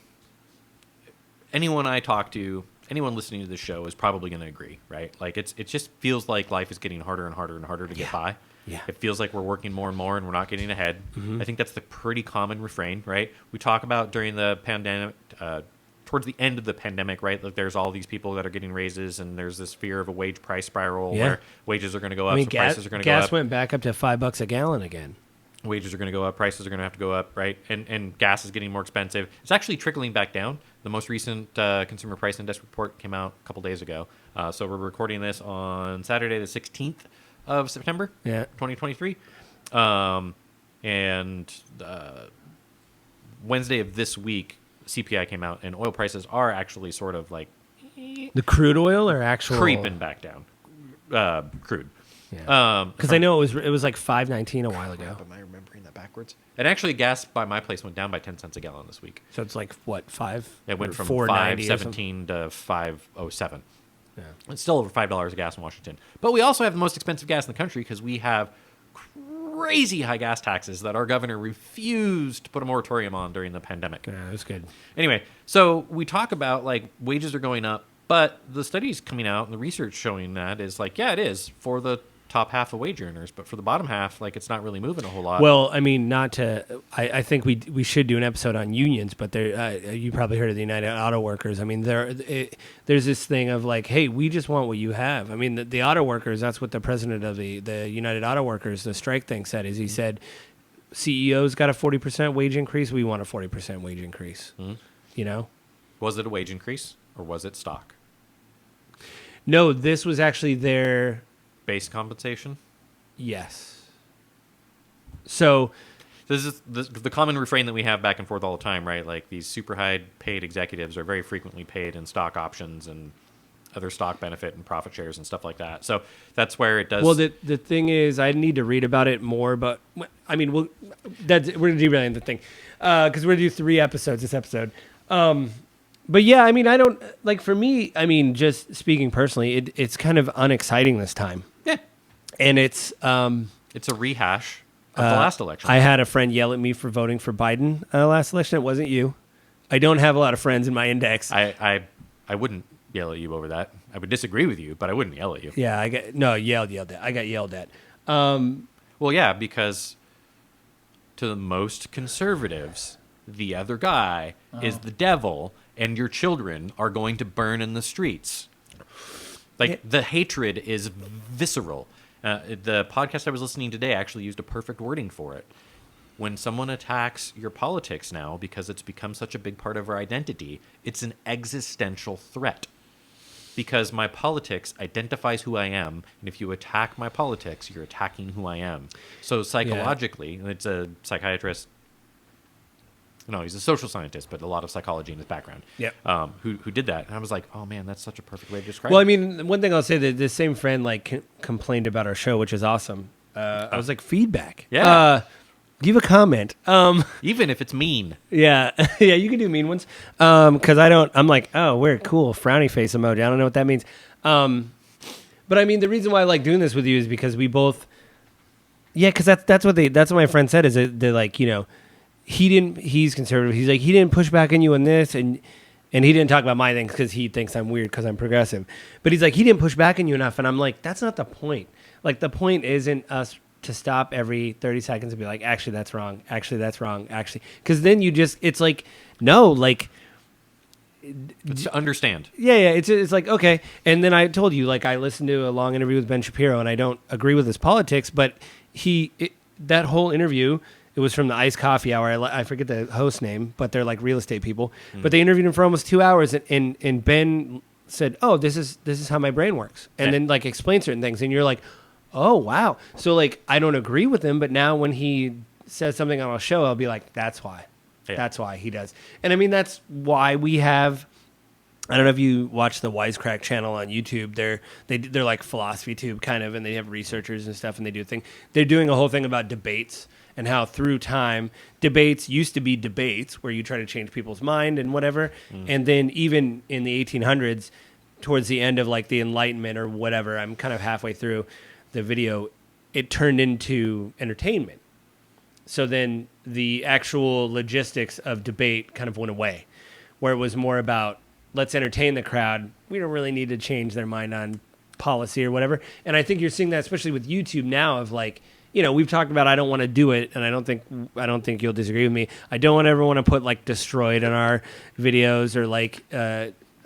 Anyone I talk to, anyone listening to this show is probably going to agree, right? Like it just feels like life is getting harder and harder and harder to get by. Yeah. It feels like we're working more and more and we're not getting ahead. Mm-hmm. I think that's the pretty common refrain, right? We talk about during the pandemic, towards the end of the pandemic, right? Like there's all these people that are getting raises and there's this fear of a wage price spiral where wages are going to go up, so prices are going to go up. Gas went back up to $5 a gallon again. Wages are going to go up, prices are going to have to go up, right? And gas is getting more expensive. It's actually trickling back down. The most recent Consumer Price Index report came out a couple days ago. So we're recording this on Saturday, the 16th of September, 2023. And Wednesday of this week, CPI came out, and oil prices are actually sort of like... The crude oil or actual... Creeping back down. Crude. Yeah. Because I know it was like $5.19 a while ago. Am I remembering that backwards? And actually, gas by my place went down by 10 cents a gallon this week. So it's like what, $5? It went from $5.17 to $5.07. Yeah. It's still over $5 a gas in Washington. But we also have the most expensive gas in the country because we have crazy high gas taxes that our governor refused to put a moratorium on during the pandemic. Yeah, that's good. Anyway, so we talk about like wages are going up, but the studies coming out and the research showing that is like, yeah, it is for the top half of wage earners, but for the bottom half, like it's not really moving a whole lot. Well, I mean, not to. I think we should do an episode on unions, but there, you probably heard of the United Auto Workers. I mean, there's this thing of like, hey, we just want what you have. I mean, the auto workers. That's what the president of the United Auto Workers, the strike thing, said. Is he said, CEOs got a 40% wage increase. We want a 40% wage increase. You know, was it a wage increase or was it stock? No, this was actually their Base compensation? Yes. So this is the common refrain that we have back and forth all the time, right? Like these super high paid executives are very frequently paid in stock options and other stock benefit and profit shares and stuff like that. So that's where it does. Well, the thing is, I need to read about it more, but I mean, we're going to derail the thing because we're going to do 3 episodes this episode. But yeah, I mean, I don't like for me. I mean, just speaking personally, it's kind of unexciting this time. Yeah, and it's a rehash of the last election. I had a friend yell at me for voting for Biden last election. It wasn't you. I don't have a lot of friends in my index. I wouldn't yell at you over that. I would disagree with you, but I wouldn't yell at you. Yeah, yelled at. I got yelled at. Well, yeah, because to the most conservatives, the other guy is the devil, and your children are going to burn in the streets. Like, the hatred is visceral. The podcast I was listening today actually used a perfect wording for it. When someone attacks your politics now, because it's become such a big part of our identity, it's an existential threat. Because my politics identifies who I am, and if you attack my politics, you're attacking who I am. So psychologically, it's a psychiatrist. No, he's a social scientist, but a lot of psychology in his background. Yeah. Who did that? And I was like, oh man, that's such a perfect way to describe Well, it. I mean, one thing I'll say that the same friend like complained about our show, which is awesome. I was like, feedback. Yeah. Give a comment. Even if it's mean. Yeah, yeah, you can do mean ones. Because I'm like, oh, we're cool, frowny face emoji. I don't know what that means. But I mean, the reason why I like doing this with you is because we both. Yeah, because that's what my friend said is that they're like, you know, he's conservative. He's like, he didn't push back on you on this, and he didn't talk about my things because he thinks I'm weird because I'm progressive. But he's like, he didn't push back on you enough, and I'm like, that's not the point. Like, the point isn't us to stop every 30 seconds and be like, actually, that's wrong. Actually, that's wrong. Actually, because then it's like, no, like. It's to understand. Yeah, it's like, okay. And then I told you, like, I listened to a long interview with Ben Shapiro, and I don't agree with his politics, but that whole interview, it was from the Iced Coffee Hour. I forget the host name, but they're like real estate people. But they interviewed him for almost 2 hours, and Ben said, oh, this is how my brain works. And then, like, explain certain things, and you're like, oh, wow. So, like, I don't agree with him, but now when he says something on a show, I'll be like, that's why. Yeah. That's why he does. And I mean, that's why we have, I don't know if you watch the Wisecrack channel on YouTube. They're like philosophy tube kind of, and they have researchers and stuff, and they do a thing. They're doing a whole thing about debates and how through time, debates used to be debates where you try to change people's mind and whatever. And then even in the 1800s, towards the end of like the Enlightenment or whatever, I'm kind of halfway through the video, it turned into entertainment. So then the actual logistics of debate kind of went away, where it was more about, let's entertain the crowd. We don't really need to change their mind on policy or whatever. And I think you're seeing that, especially with YouTube now, of like, you know, we've talked about I don't want to do it, and I don't think you'll disagree with me. I don't ever want to put like destroyed in our videos or like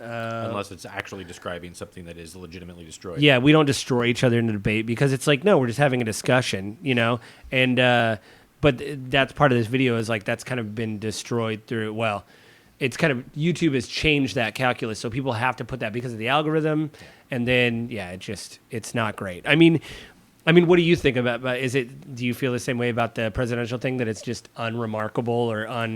unless it's actually describing something that is legitimately destroyed. Yeah, we don't destroy each other in a debate because it's like, no, we're just having a discussion, you know? And but that's part of this video is like that's kind of been destroyed through, well, it's kind of, YouTube has changed that calculus, so people have to put that because of the algorithm, and then, yeah, it's not great. I mean, what do you think about do you feel the same way about the presidential thing, that it's just unremarkable or I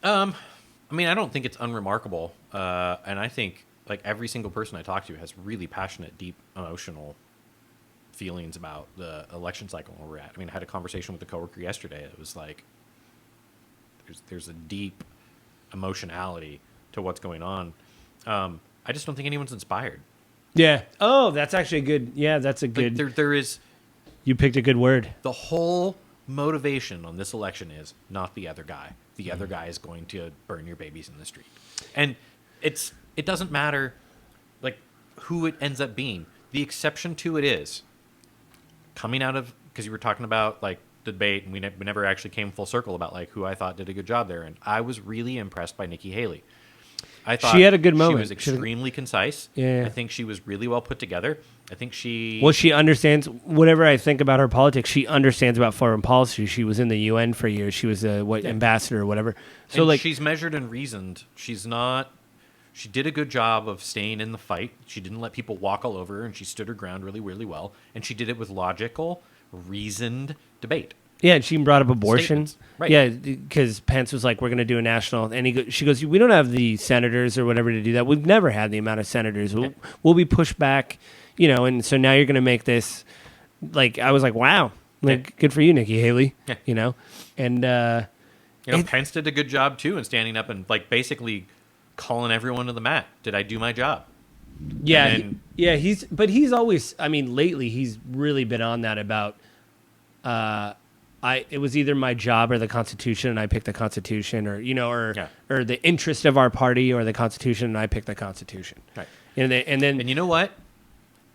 mean, I don't think it's unremarkable, and I think like every single person I talk to has really passionate, deep, emotional feelings about the election cycle where we're at. I mean, I had a conversation with a coworker yesterday. It was like there's a deep emotionality to what's going on. I just don't think anyone's inspired. Yeah. Oh, that's actually a good. Yeah, that's a good. Like there is. You picked a good word. The whole motivation on this election is not the other guy. The other guy is going to burn your babies in the street, and it doesn't matter like who it ends up being. The exception to it is coming out of, because you were talking about like the debate, and we never actually came full circle about like who I thought did a good job there, and I was really impressed by Nikki Haley. I thought she had a good moment. She was extremely concise. Yeah. I think she was really well put together. I think she... Well, she understands, whatever I think about her politics, she understands about foreign policy. She was in the UN for years. She was a ambassador or whatever. So and like, she's measured and reasoned. She's not... She did a good job of staying in the fight. She didn't let people walk all over her, and she stood her ground really, really well. And she did it with logical, reasoned debate. yeah, and she brought up abortion. Statements. Right. Yeah, because Pence was like, we're going to do a national, and she goes, we don't have the senators or whatever to do that. We've never had the amount of senators. We'll be pushed back, and so now you're going to make this, like, I was like, wow, like, good for you, Nikki Haley, and Pence did a good job too in standing up and like basically calling everyone to the mat. Did I do my job? Yeah, And he's always, I mean, lately he's really been on that about, it was either my job or the Constitution, and I picked the Constitution, or or the interest of our party or the Constitution, and I picked the Constitution. Right. And you know what?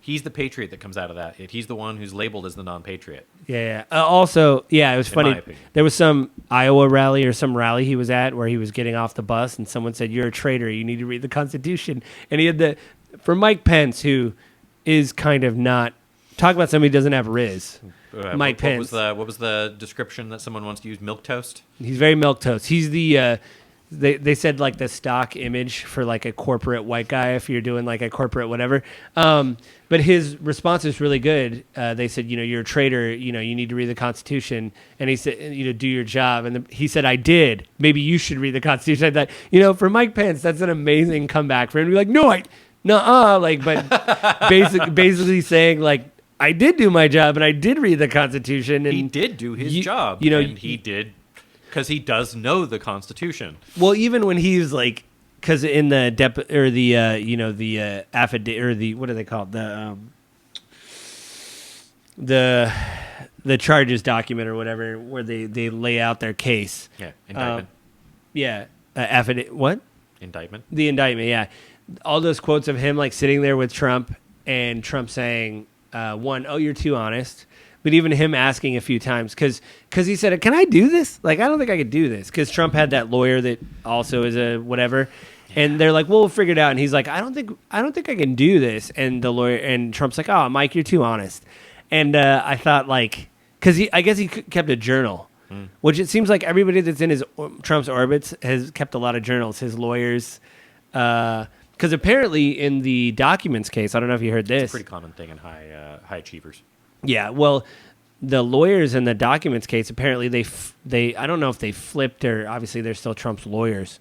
He's the patriot that comes out of that. He's the one who's labeled as the non-patriot. Yeah. Also, it was funny. my opinion. There was some Iowa rally or some rally he was at where he was getting off the bus, and someone said, "You're a traitor. You need to read the Constitution." And he had for Mike Pence, who is kind of not, talk about somebody who doesn't have Riz. Mike Pence. What was the description that someone wants to use? Milquetoast? He's very milquetoast. He's the they said like the stock image for like a corporate white guy if you're doing like a corporate whatever. But his response is really good. They said, you're a traitor. You need to read the Constitution. And he said, do your job. And he said, I did. Maybe you should read the Constitution. I thought, for Mike Pence, that's an amazing comeback for him to be like, but basically saying like, I did do my job and I did read the Constitution. And he did do his job. And he did, because he does know the Constitution. Well, even when he's like, because in the the affidavit, or the, what are they called, the charges document or whatever, where they lay out their case. Yeah, indictment. Affidavit. What? Indictment. The indictment. Yeah, all those quotes of him like sitting there with Trump, and Trump saying, "One, oh, you're too honest." But even him asking a few times, because he said, "Can I do this? Like, I don't think I could do this." Because Trump had that lawyer that also is a whatever, and they're like, "Well, we'll figure it out." And he's like, "I don't think I can do this." And the lawyer and Trump's like, "Oh, Mike, you're too honest." And I thought like, because I guess he kept a journal, which it seems like everybody that's in Trump's orbits has kept a lot of journals. His lawyers, because apparently in the documents case, I don't know if you heard this. It's a pretty common thing in high achievers. Yeah, well, the lawyers in the documents case, apparently they I don't know if they flipped, or obviously they're still Trump's lawyers,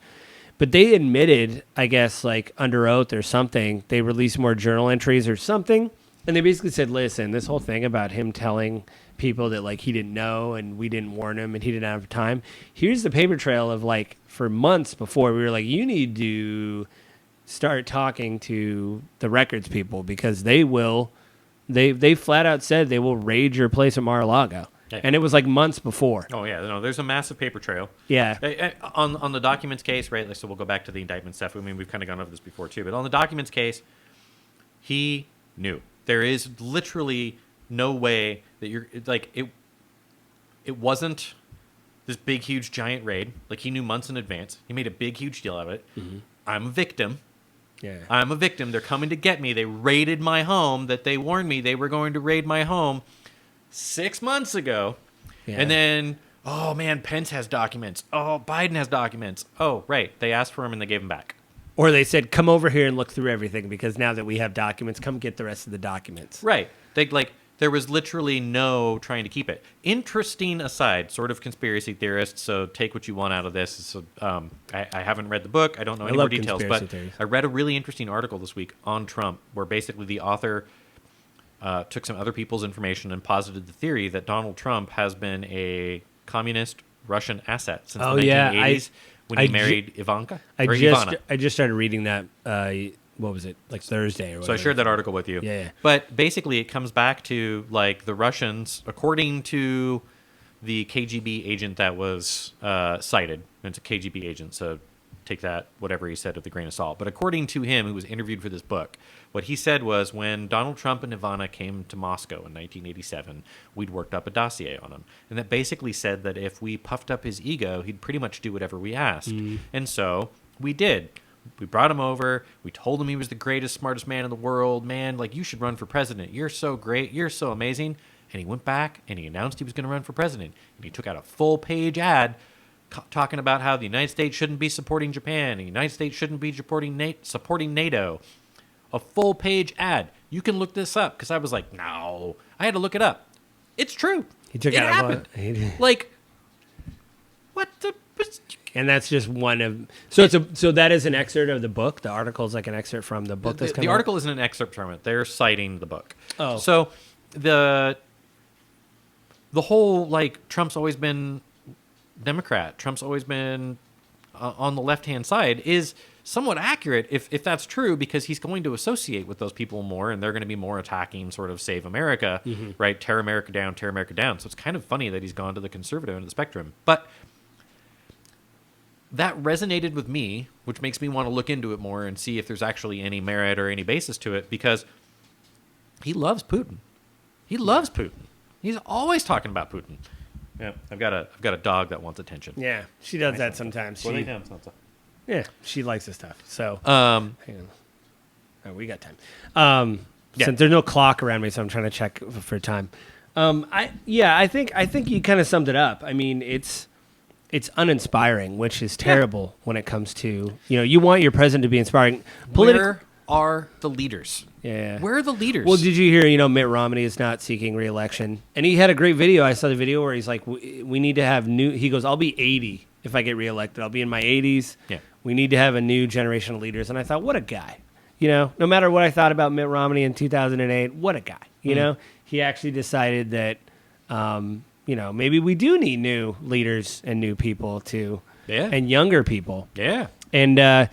but they admitted, I guess, like under oath or something, they released more journal entries or something, and they basically said, listen, this whole thing about him telling people that like he didn't know and we didn't warn him and he didn't have time, here's the paper trail of like for months before we were like, you need to start talking to the records people because they will. They flat out said they will raid your place at Mar-a-Lago. Yeah. And it was like months before. Oh, yeah. No, there's a massive paper trail. Yeah. On the documents case, right, so we'll go back to the indictment stuff. I mean, we've kind of gone over this before, too. But on the documents case, he knew. There is literally no way that you're, like, it wasn't this big, huge, giant raid. Like, he knew months in advance. He made a big, huge deal out of it. Mm-hmm. I'm a victim. Yeah. I'm a victim. They're coming to get me. They raided my home that they warned me they were going to raid my home 6 months ago. Yeah. And then, oh, man, Pence has documents. Oh, Biden has documents. Oh, right. They asked for them and they gave them back. Or they said, come over here and look through everything because now that we have documents, come get the rest of the documents. Right. There was literally no trying to keep it. Interesting aside, sort of conspiracy theorist, so take what you want out of this. So, I haven't read the book. I don't know any more details, but theories. I read a really interesting article this week on Trump where basically the author took some other people's information and posited the theory that Donald Trump has been a communist Russian asset since the 1980s when he married Ivanka. I just started reading that. What was it, like Thursday or whatever. So I shared that article with you. Yeah. But basically it comes back to like the Russians, according to the KGB agent that was cited, and it's a KGB agent, so take that, whatever he said, with a grain of salt. But according to him, who was interviewed for this book, what he said was when Donald Trump and Ivana came to Moscow in 1987, we'd worked up a dossier on him. And that basically said that if we puffed up his ego, he'd pretty much do whatever we asked. And so we did. We brought him over. We told him he was the greatest, smartest man in the world. Man, like, you should run for president. You're so great. You're so amazing. And he went back and he announced he was going to run for president. And he took out a full-page ad talking about how the United States shouldn't be supporting Japan, and the United States shouldn't be supporting NATO. A full-page ad. You can look this up, because I was like, no. I had to look it up. It's true. He took it out happened. Like, what the... And that's just one of... So that is an excerpt of the book? The article is like an excerpt from the book that's coming The article isn't an excerpt from it. They're citing the book. Oh. So the whole, like, Trump's always been Democrat, Trump's always been on the left-hand side is somewhat accurate if that's true, because he's going to associate with those people more, and they're going to be more attacking sort of Save America, right? Tear America down, tear America down. So it's kind of funny that he's gone to the conservative end of the spectrum. But that resonated with me, which makes me want to look into it more and see if there's actually any merit or any basis to it, because he loves Putin. He loves Putin. He's always talking about Putin. Yeah, I've got a dog that wants attention. Yeah, she does that sometimes. Yeah, she likes this stuff. So, hang on. Oh, we got time. Since there's no clock around me, so I'm trying to check for time. I think you kind of summed it up. I mean, it's uninspiring, which is terrible when it comes to, you want your president to be inspiring. Where are the leaders? Yeah. Where are the leaders? Well, did you hear, Mitt Romney is not seeking re-election. And he had a great video. I saw the video where he's like, we need to have he goes, I'll be 80 if I get reelected. I'll be in my 80s. Yeah. We need to have a new generation of leaders. And I thought, what a guy. No matter what I thought about Mitt Romney in 2008, what a guy. He actually decided that, maybe we do need new leaders and new people too. Yeah. And younger people. Yeah. And,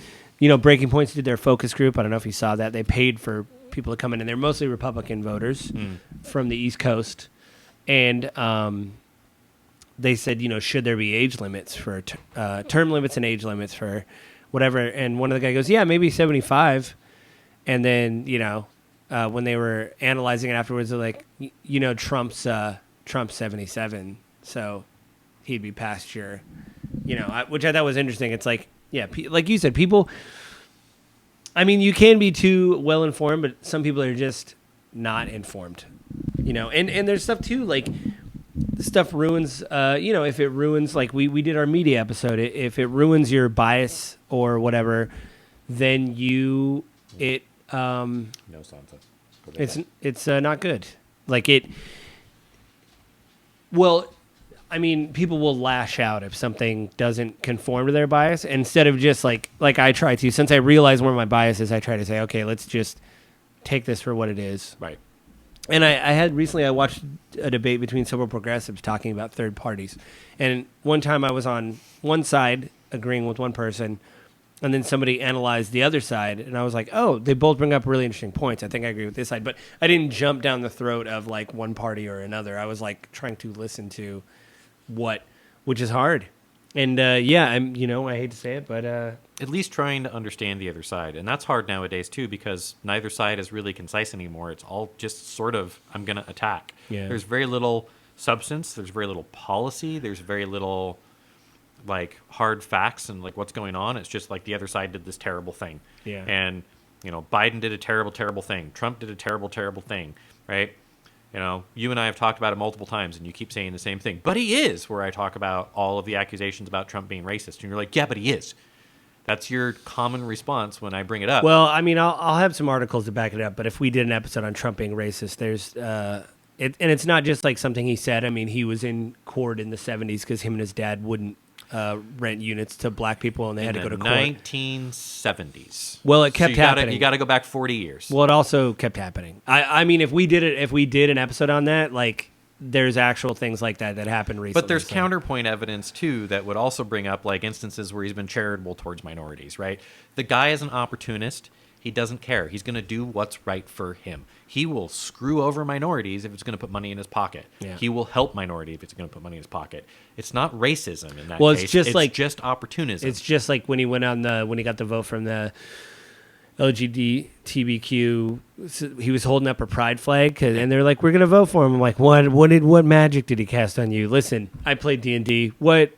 Breaking Points did their focus group. I don't know if you saw that. They paid for people to come in, and they're mostly Republican voters from the East Coast. And they said, should there be age limits for term limits and age limits for whatever? And one of the guys goes, yeah, maybe 75. And then, when they were analyzing it afterwards, they're like, Trump's 77, so he'd be past your, which I thought was interesting. It's like, yeah, like you said, people, I mean, you can be too well informed, but some people are just not informed, and there's stuff too, like stuff ruins, if it ruins, like we did our media episode, if it ruins your bias or whatever, then no Sansa. It's not good. Like I mean, people will lash out if something doesn't conform to their bias, instead of just like I try to. Since I realize where my bias is, I try to say, okay, let's just take this for what it is. Right. And I watched a debate between several progressives talking about third parties. And one time I was on one side agreeing with one person, and then somebody analyzed the other side, and I was like, oh, they both bring up really interesting points. I think I agree with this side. But I didn't jump down the throat of like one party or another. I was like trying to listen to which is hard. And I hate to say it, but at least trying to understand the other side. And that's hard nowadays too, because neither side is really concise anymore. It's all just sort of, I'm going to attack. Yeah. There's very little substance. There's very little policy. There's very little like hard facts and like what's going on. It's just like the other side did this terrible thing. Yeah. And, Biden did a terrible, terrible thing. Trump did a terrible, terrible thing. Right. You and I have talked about it multiple times, and you keep saying the same thing. But he is, where I talk about all of the accusations about Trump being racist. And you're like, yeah, but he is. That's your common response when I bring it up. Well, I mean, I'll have some articles to back it up. But if we did an episode on Trump being racist, there's and it's not just like something he said. I mean, he was in court in the 70s because him and his dad wouldn't rent units to black people, and they had to go to court. 1970s. Well, it kept happening. You got to go back 40 years. Well, it also kept happening. I mean, if we did an episode on that, like, there's actual things like that happened recently. But there's counterpoint evidence too that would also bring up like instances where he's been charitable towards minorities. Right? The guy is an opportunist. He doesn't care. He's going to do what's right for him. He will screw over minorities if it's going to put money in his pocket. Yeah. He will help minority if it's going to put money in his pocket. It's not racism in that Well, case. it's just like just opportunism. It's just like when he went on when he got the vote from the LGBTQ, he was holding up a pride flag, and they're like, "We're gonna vote for him." I'm like, "What magic did he cast on you?" Listen, I played D&D. What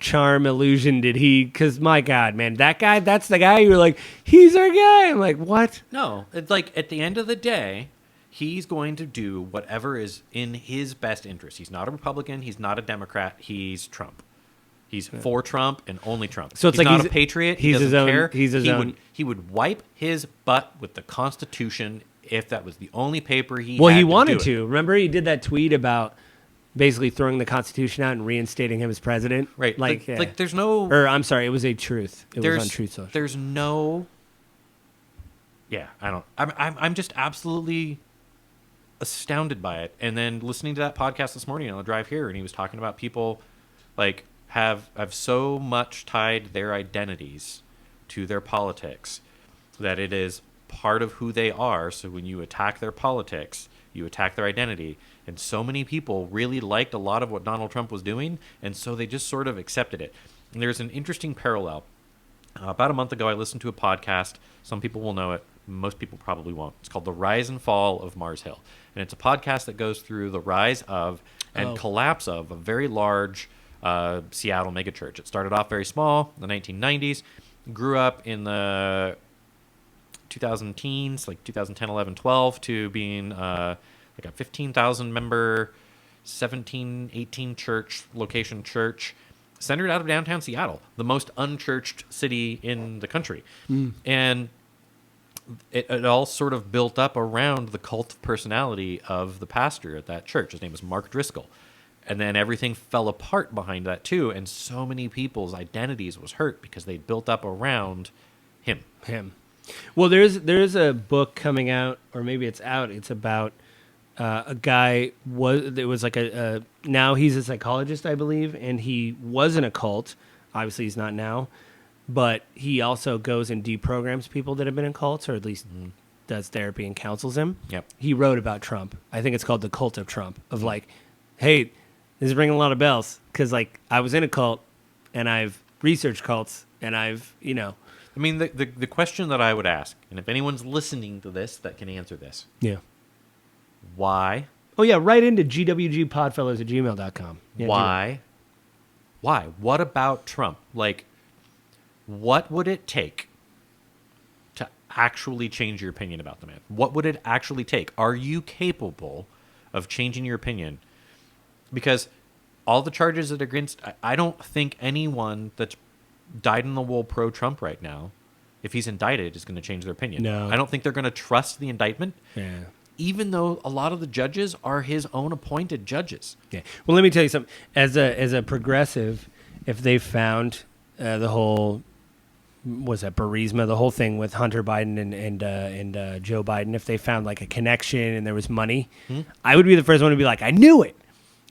charm illusion did he? Because my God, man, that's the guy. You're like, he's our guy. I'm like, what? No, it's like at the end of the day, he's going to do whatever is in his best interest. He's not a Republican. He's not a Democrat. He's Trump. He's for Trump and only Trump. So it's he's like not a patriot. He doesn't care. He would wipe his butt with the Constitution if that was the only paper he. Well, had he to wanted do to. Remember, he did that tweet about basically throwing the Constitution out and reinstating him as president. Right. Like there's no. Or I'm sorry, it was a truth. It was on Truth Social. There's no. Yeah, I don't. I'm just absolutely astounded by it. And then listening to that podcast this morning on the drive here, and he was talking about people like have so much tied their identities to their politics that it is part of who they are. So when you attack their politics, you attack their identity. And so many people really liked a lot of what Donald Trump was doing, and so they just sort of accepted it. And there's an interesting parallel. About a month ago, I listened to a podcast. Some people will know it. Most people probably won't. It's called The Rise and Fall of Mars Hill. And it's a podcast that goes through the rise of and collapse of a very large Seattle megachurch. It started off very small in the 1990s, grew up in the 2000 teens, like 2010, 11, 12, to being like a 15,000 member, 17, 18 location church, centered out of downtown Seattle, the most unchurched city in the country. And it all sort of built up around the cult of personality of the pastor at that church. His name was Mark Driscoll. And then everything fell apart behind that too, and so many people's identities was hurt because they built up around him. Well, there's a book coming out, or maybe it's out. It's about a guy was like a now he's a psychologist, I believe, and he was in a cult. Obviously, he's not now, but he also goes and deprograms people that have been in cults, or at least does therapy and counsels them. Yep. He wrote about Trump. I think it's called The Cult of Trump. Of like, hey, this is ringing a lot of bells because like I was in a cult, and I've researched cults, and I've I mean, the question that I would ask, and if anyone's listening to this that can answer this, why? Oh yeah, right into gwgpodfellows@gmail.com. Yeah, Why? What about Trump? Like, what would it take to actually change your opinion about the man? What would it actually take? Are you capable of changing your opinion? Because all the charges that are against, I don't think anyone that's dyed in the wool pro-Trump right now, if he's indicted, is going to change their opinion. No. I don't think they're going to trust the indictment. Yeah. Even though a lot of the judges are his own appointed judges. Yeah. Well, let me tell you something. As a progressive, if they found the whole Burisma, the whole thing with Hunter Biden and Joe Biden, if they found like a connection and there was money, I would be the first one to be like, I knew it.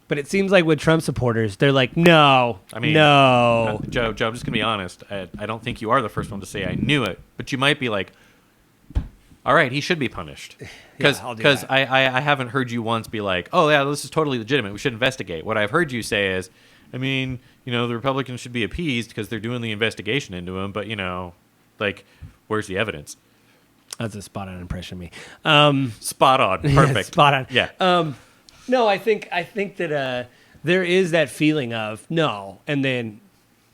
But it seems like with Trump supporters, they're like, no, no. Joe, I'm just going to be honest. I don't think you are the first one to say I knew it. But you might be like, all right, he should be punished. Because I haven't heard you once be like, oh, yeah, this is totally legitimate. We should investigate. What I've heard you say is, I mean, the Republicans should be appeased because they're doing the investigation into him. But, like, where's the evidence? That's a spot-on impression of me. Spot on. Perfect. Yeah, spot on. Yeah. No, I think that there is that feeling of no, and then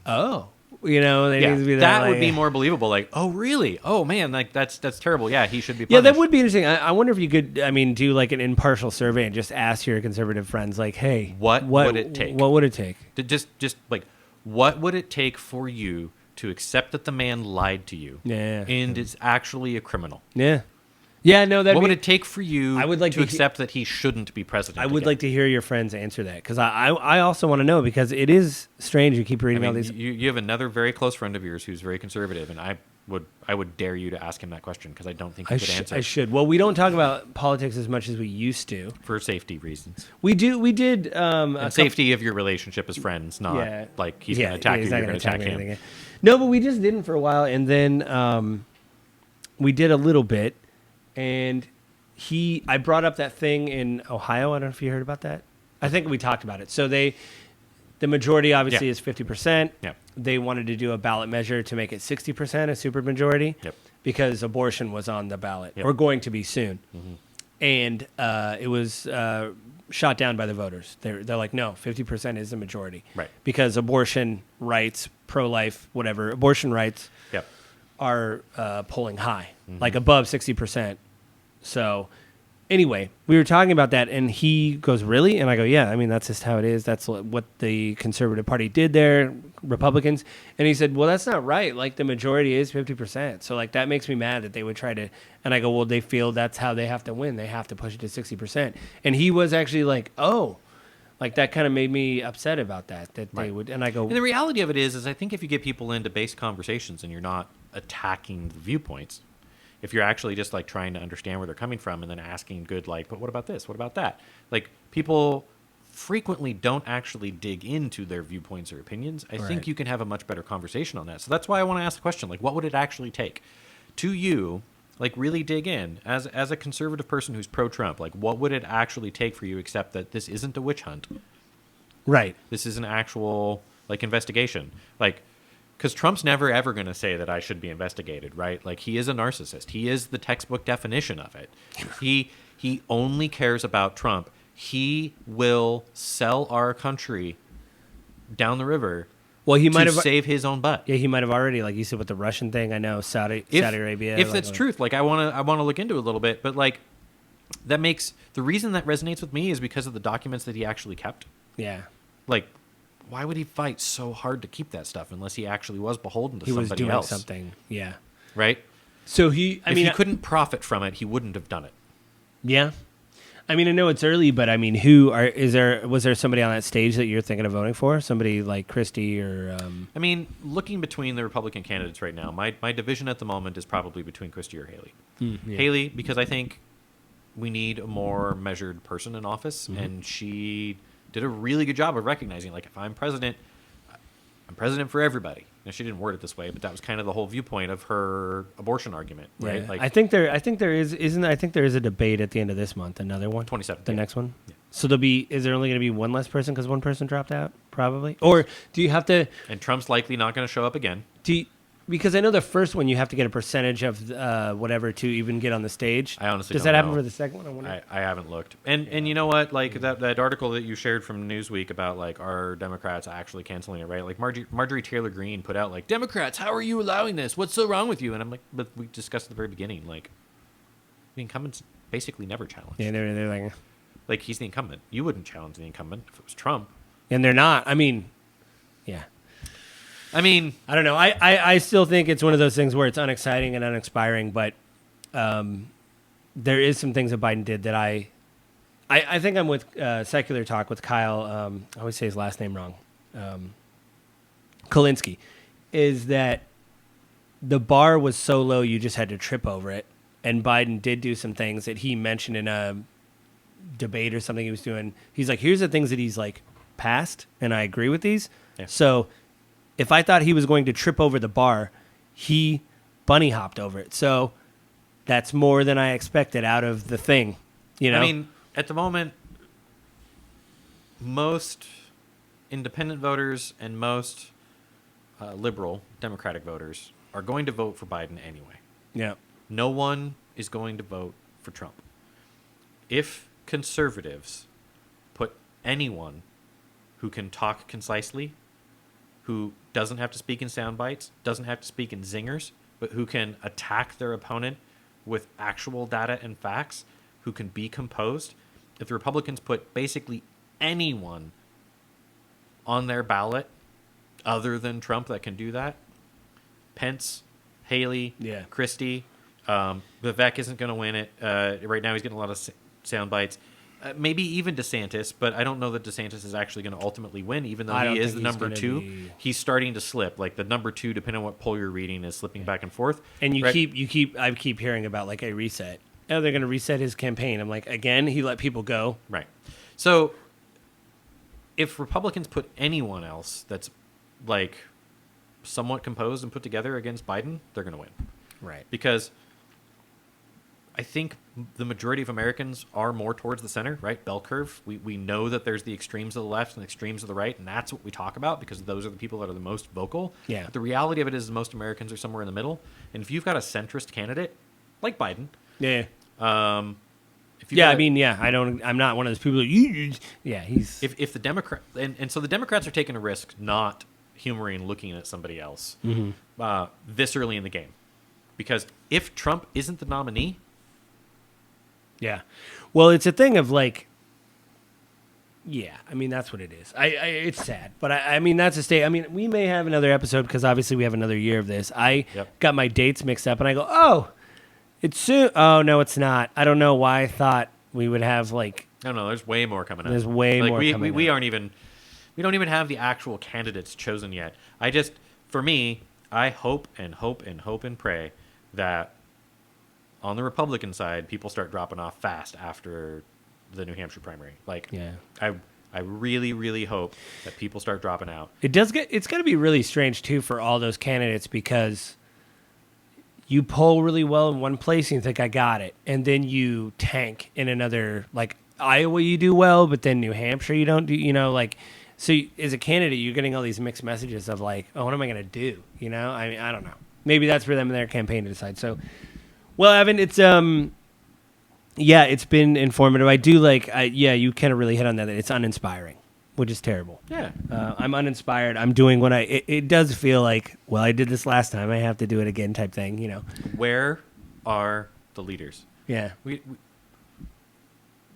there needs to be that would be more believable. Like, oh really? Oh man, like that's terrible. Yeah, he should be punished. Yeah, that would be interesting. I wonder if you could, do like an impartial survey and just ask your conservative friends, like, hey, what would it take? What would it take? Just like, what would it take for you to accept that the man lied to you? Yeah. And is actually a criminal? Yeah. Yeah, no. What would it take for you to accept that he shouldn't be president? I would like to hear your friends answer that because I also want to know because it is strange. You keep reading all these. You have another very close friend of yours who's very conservative, and I would dare you to ask him that question because I don't think he could answer. I should. Well, we don't talk about politics as much as we used to for safety reasons. We did. And safety of your relationship as friends, not like he's going to attack you. You're going to attack him. No, but we just didn't for a while, and then. We did a little bit, and I brought up that thing in Ohio. I don't know if you heard about that. I think we talked about it. So the majority obviously is 50%. Yeah. They wanted to do a ballot measure to make it 60%, a supermajority, because abortion was on the ballot or going to be soon. Mm-hmm. And it was shot down by the voters. They're like, no, 50% is the majority. Right. Because abortion rights, pro-life, whatever, abortion rights are polling high, like above 60%. So anyway, we were talking about that, and he goes, really? And I go, yeah, I mean, that's just how it is. That's what the Conservative Party did there, Republicans. And he said, well, that's not right. Like, the majority is 50%. So, like, that makes me mad that they would try to. And I go, well, they feel that's how they have to win. They have to push it to 60%. And he was actually like, oh. Like, that kind of made me upset about that they would. And I go. And the reality of it is I think if you get people into base conversations and you're not attacking the viewpoints, if you're actually just like trying to understand where they're coming from and then asking good, like, but what about this? What about that? Like, people frequently don't actually dig into their viewpoints or opinions. I think you can have a much better conversation on that. So that's why I want to ask the question, like, what would it actually take to you, like, really dig in as a conservative person who's pro-Trump? Like, what would it actually take for you, except that this isn't a witch hunt? Right. This is an actual, like, investigation. Like, because Trump's never, ever going to say that I should be investigated, right? Like, he is a narcissist. He is the textbook definition of it. He only cares about Trump. He will sell our country down the river he might have save his own butt. Yeah, he might have already, like you said, with the Russian thing. I know Saudi Arabia. If that's truth, like, I want to look into it a little bit. But, like, that makes the reason that resonates with me is because of the documents that he actually kept. Yeah. Like, why would he fight so hard to keep that stuff unless he actually was beholden to somebody else? He was doing something, yeah. Right? So if he couldn't profit from it, he wouldn't have done it. Yeah. I mean, I know it's early, but I mean, was there somebody on that stage that you're thinking of voting for? Somebody like Christie or... I mean, looking between the Republican candidates right now, my division at the moment is probably between Christie or Haley. Yeah. Haley, because I think we need a more measured person in office, and she did a really good job of recognizing, like, if I'm president for everybody. Now, she didn't word it this way, but that was kind of the whole viewpoint of her abortion argument, right? Yeah. Like, I think there is a debate at the end of this month, another one. 27th. The next one? Yeah. So is there only going to be one less person because one person dropped out? Probably. Or do you have to... And Trump's likely not going to show up again. Because I know the first one you have to get a percentage of whatever to even get on the stage. I honestly Does don't that happen know. for the second one? I wonder. I haven't looked. And you know what? Like, that article that you shared from Newsweek about, like, are Democrats actually canceling it, right? Like, Marjorie Taylor Greene put out, like, Democrats, how are you allowing this? What's so wrong with you? And I'm like, but we discussed at the very beginning, like, the incumbent's basically never challenged. Yeah, they're like, he's the incumbent. You wouldn't challenge the incumbent if it was Trump. And they're not. I mean, yeah. I mean, I don't know. I still think it's one of those things where it's unexciting and uninspiring, but there is some things that Biden did that I think I'm with Secular Talk with Kyle. I always say his last name wrong. Kalinske, is that the bar was so low you just had to trip over it. And Biden did do some things that he mentioned in a debate or something he was doing. He's like, here's the things that he's like passed, and I agree with these. Yeah. So if I thought he was going to trip over the bar, he bunny hopped over it. So that's more than I expected out of the thing. You know? I mean, at the moment, most independent voters and most liberal Democratic voters are going to vote for Biden anyway. Yeah. No one is going to vote for Trump. If conservatives put anyone who can talk concisely, who doesn't have to speak in sound bites, doesn't have to speak in zingers, but who can attack their opponent with actual data and facts, who can be composed. If the Republicans put basically anyone on their ballot other than Trump that can do that, Pence, Haley, Christie, Vivek isn't going to win it. Right now he's getting a lot of sound bites. Maybe even DeSantis, but I don't know that DeSantis is actually going to ultimately win, even though he is the number two. He's starting to slip. Like, the number two, depending on what poll you're reading, is slipping back and forth. And I keep hearing about, like, a reset. Oh, they're going to reset his campaign. I'm like, again, he let people go. Right. So if Republicans put anyone else that's, like, somewhat composed and put together against Biden, they're going to win. Right. Because I think the majority of Americans are more towards the center, right? Bell curve. We know that there's the extremes of the left and the extremes of the right, and that's what we talk about because those are the people that are the most vocal. Yeah. But the reality of it is most Americans are somewhere in the middle. And if you've got a centrist candidate like Biden, Yeah. if you've Yeah, got I mean, yeah, I'm not one of those people that he's if the Democrat and so the Democrats are taking a risk not humoring looking at somebody else this early in the game, because if Trump isn't the nominee. Yeah. Well, it's a thing of like, yeah, I mean, that's what it is. It's sad, but I mean, that's a state. I mean, we may have another episode because obviously we have another year of this. I got my dates mixed up and I go, oh, it's soon. Oh, no, it's not. I don't know why I thought we would have like. I don't know. There's way more coming out. There's way more coming out. We aren't even. We don't even have the actual candidates chosen yet. For me, I hope and pray that on the Republican side, people start dropping off fast after the New Hampshire primary. Like, yeah. I really, really hope that people start dropping out. It's going to be really strange too for all those candidates because you poll really well in one place and you think I got it, and then you tank in another. Like Iowa, you do well, but then New Hampshire, you don't do. Like. So as a candidate, you're getting all these mixed messages of like, oh, what am I going to do? I mean, I don't know. Maybe that's for them in their campaign to decide. So, well, Avin, it's it's been informative. I do you kind of really hit on that. It's uninspiring, which is terrible. Yeah. I'm uninspired. I'm doing what it does feel like, well, I did this last time. I have to do it again type thing, Where are the leaders? Yeah. We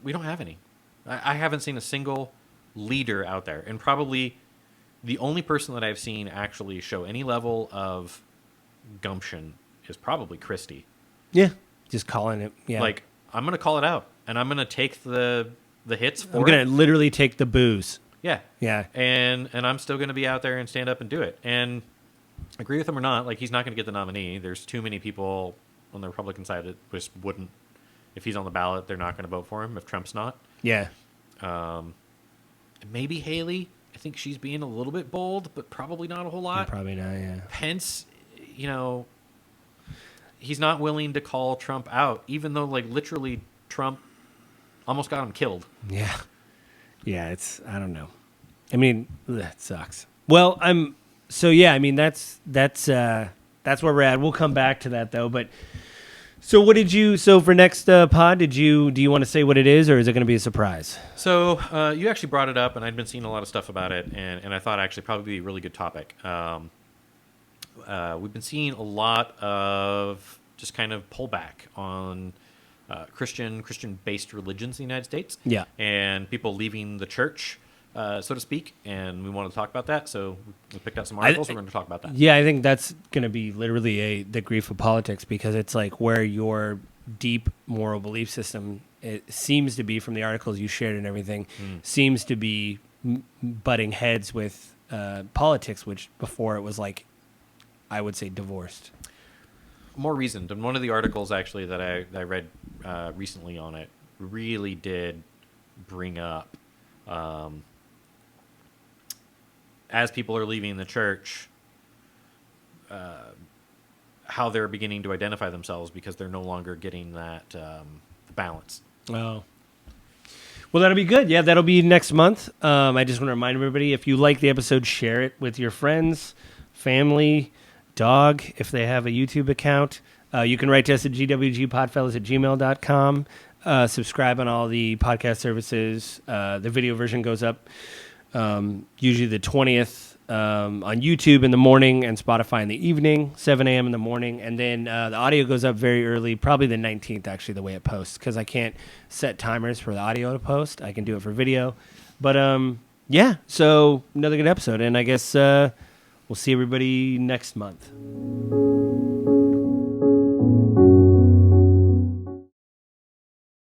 don't have any. I haven't seen a single leader out there, and probably the only person that I've seen actually show any level of gumption is probably Christie. Yeah, just calling it. Yeah, like I'm gonna call it out, and I'm gonna take the hits for it. I'm gonna literally take the booze. Yeah, yeah, and I'm still gonna be out there and stand up and do it. And agree with him or not, like he's not gonna get the nominee. There's too many people on the Republican side that just wouldn't. If he's on the ballot, they're not gonna vote for him. If Trump's not, yeah. Maybe Haley. I think she's being a little bit bold, but probably not a whole lot. Probably not, yeah. Pence, he's not willing to call Trump out, even though, like, literally Trump almost got him killed. Yeah. Yeah, I don't know. I mean, that sucks. Well, I mean, that's where we're at. We'll come back to that, though, but... So for next pod, do you want to say what it is, or is it going to be a surprise? So you actually brought it up, and I'd been seeing a lot of stuff about it, and I thought actually probably be a really good topic. We've been seeing a lot of just kind of pullback on Christian-based religions in the United States. Yeah. And people leaving the church, so to speak, and we want to talk about that. So we picked out some articles. We're going to talk about that. Yeah, I think that's going to be literally the grief of politics, because it's like where your deep moral belief system, it seems to be, from the articles you shared and everything, seems to be butting heads with politics, which before it was like, I would say, divorced. More reasoned. And one of the articles actually that I read recently on it really did bring up, as people are leaving the church, how they're beginning to identify themselves because they're no longer getting that balance. Oh. Well, that'll be good. Yeah, that'll be next month. I just want to remind everybody, if you like the episode, share it with your friends, family, dog, if they have a YouTube account. You can write to us at gwgpodfellas@gmail.com. Subscribe on all the podcast services. The video version goes up usually the 20th on YouTube in the morning and Spotify in the evening, 7 a.m. in the morning. And then the audio goes up very early, probably the 19th, actually, the way it posts, because I can't set timers for the audio to post. I can do it for video. But, so another good episode. And I guess we'll see everybody next month.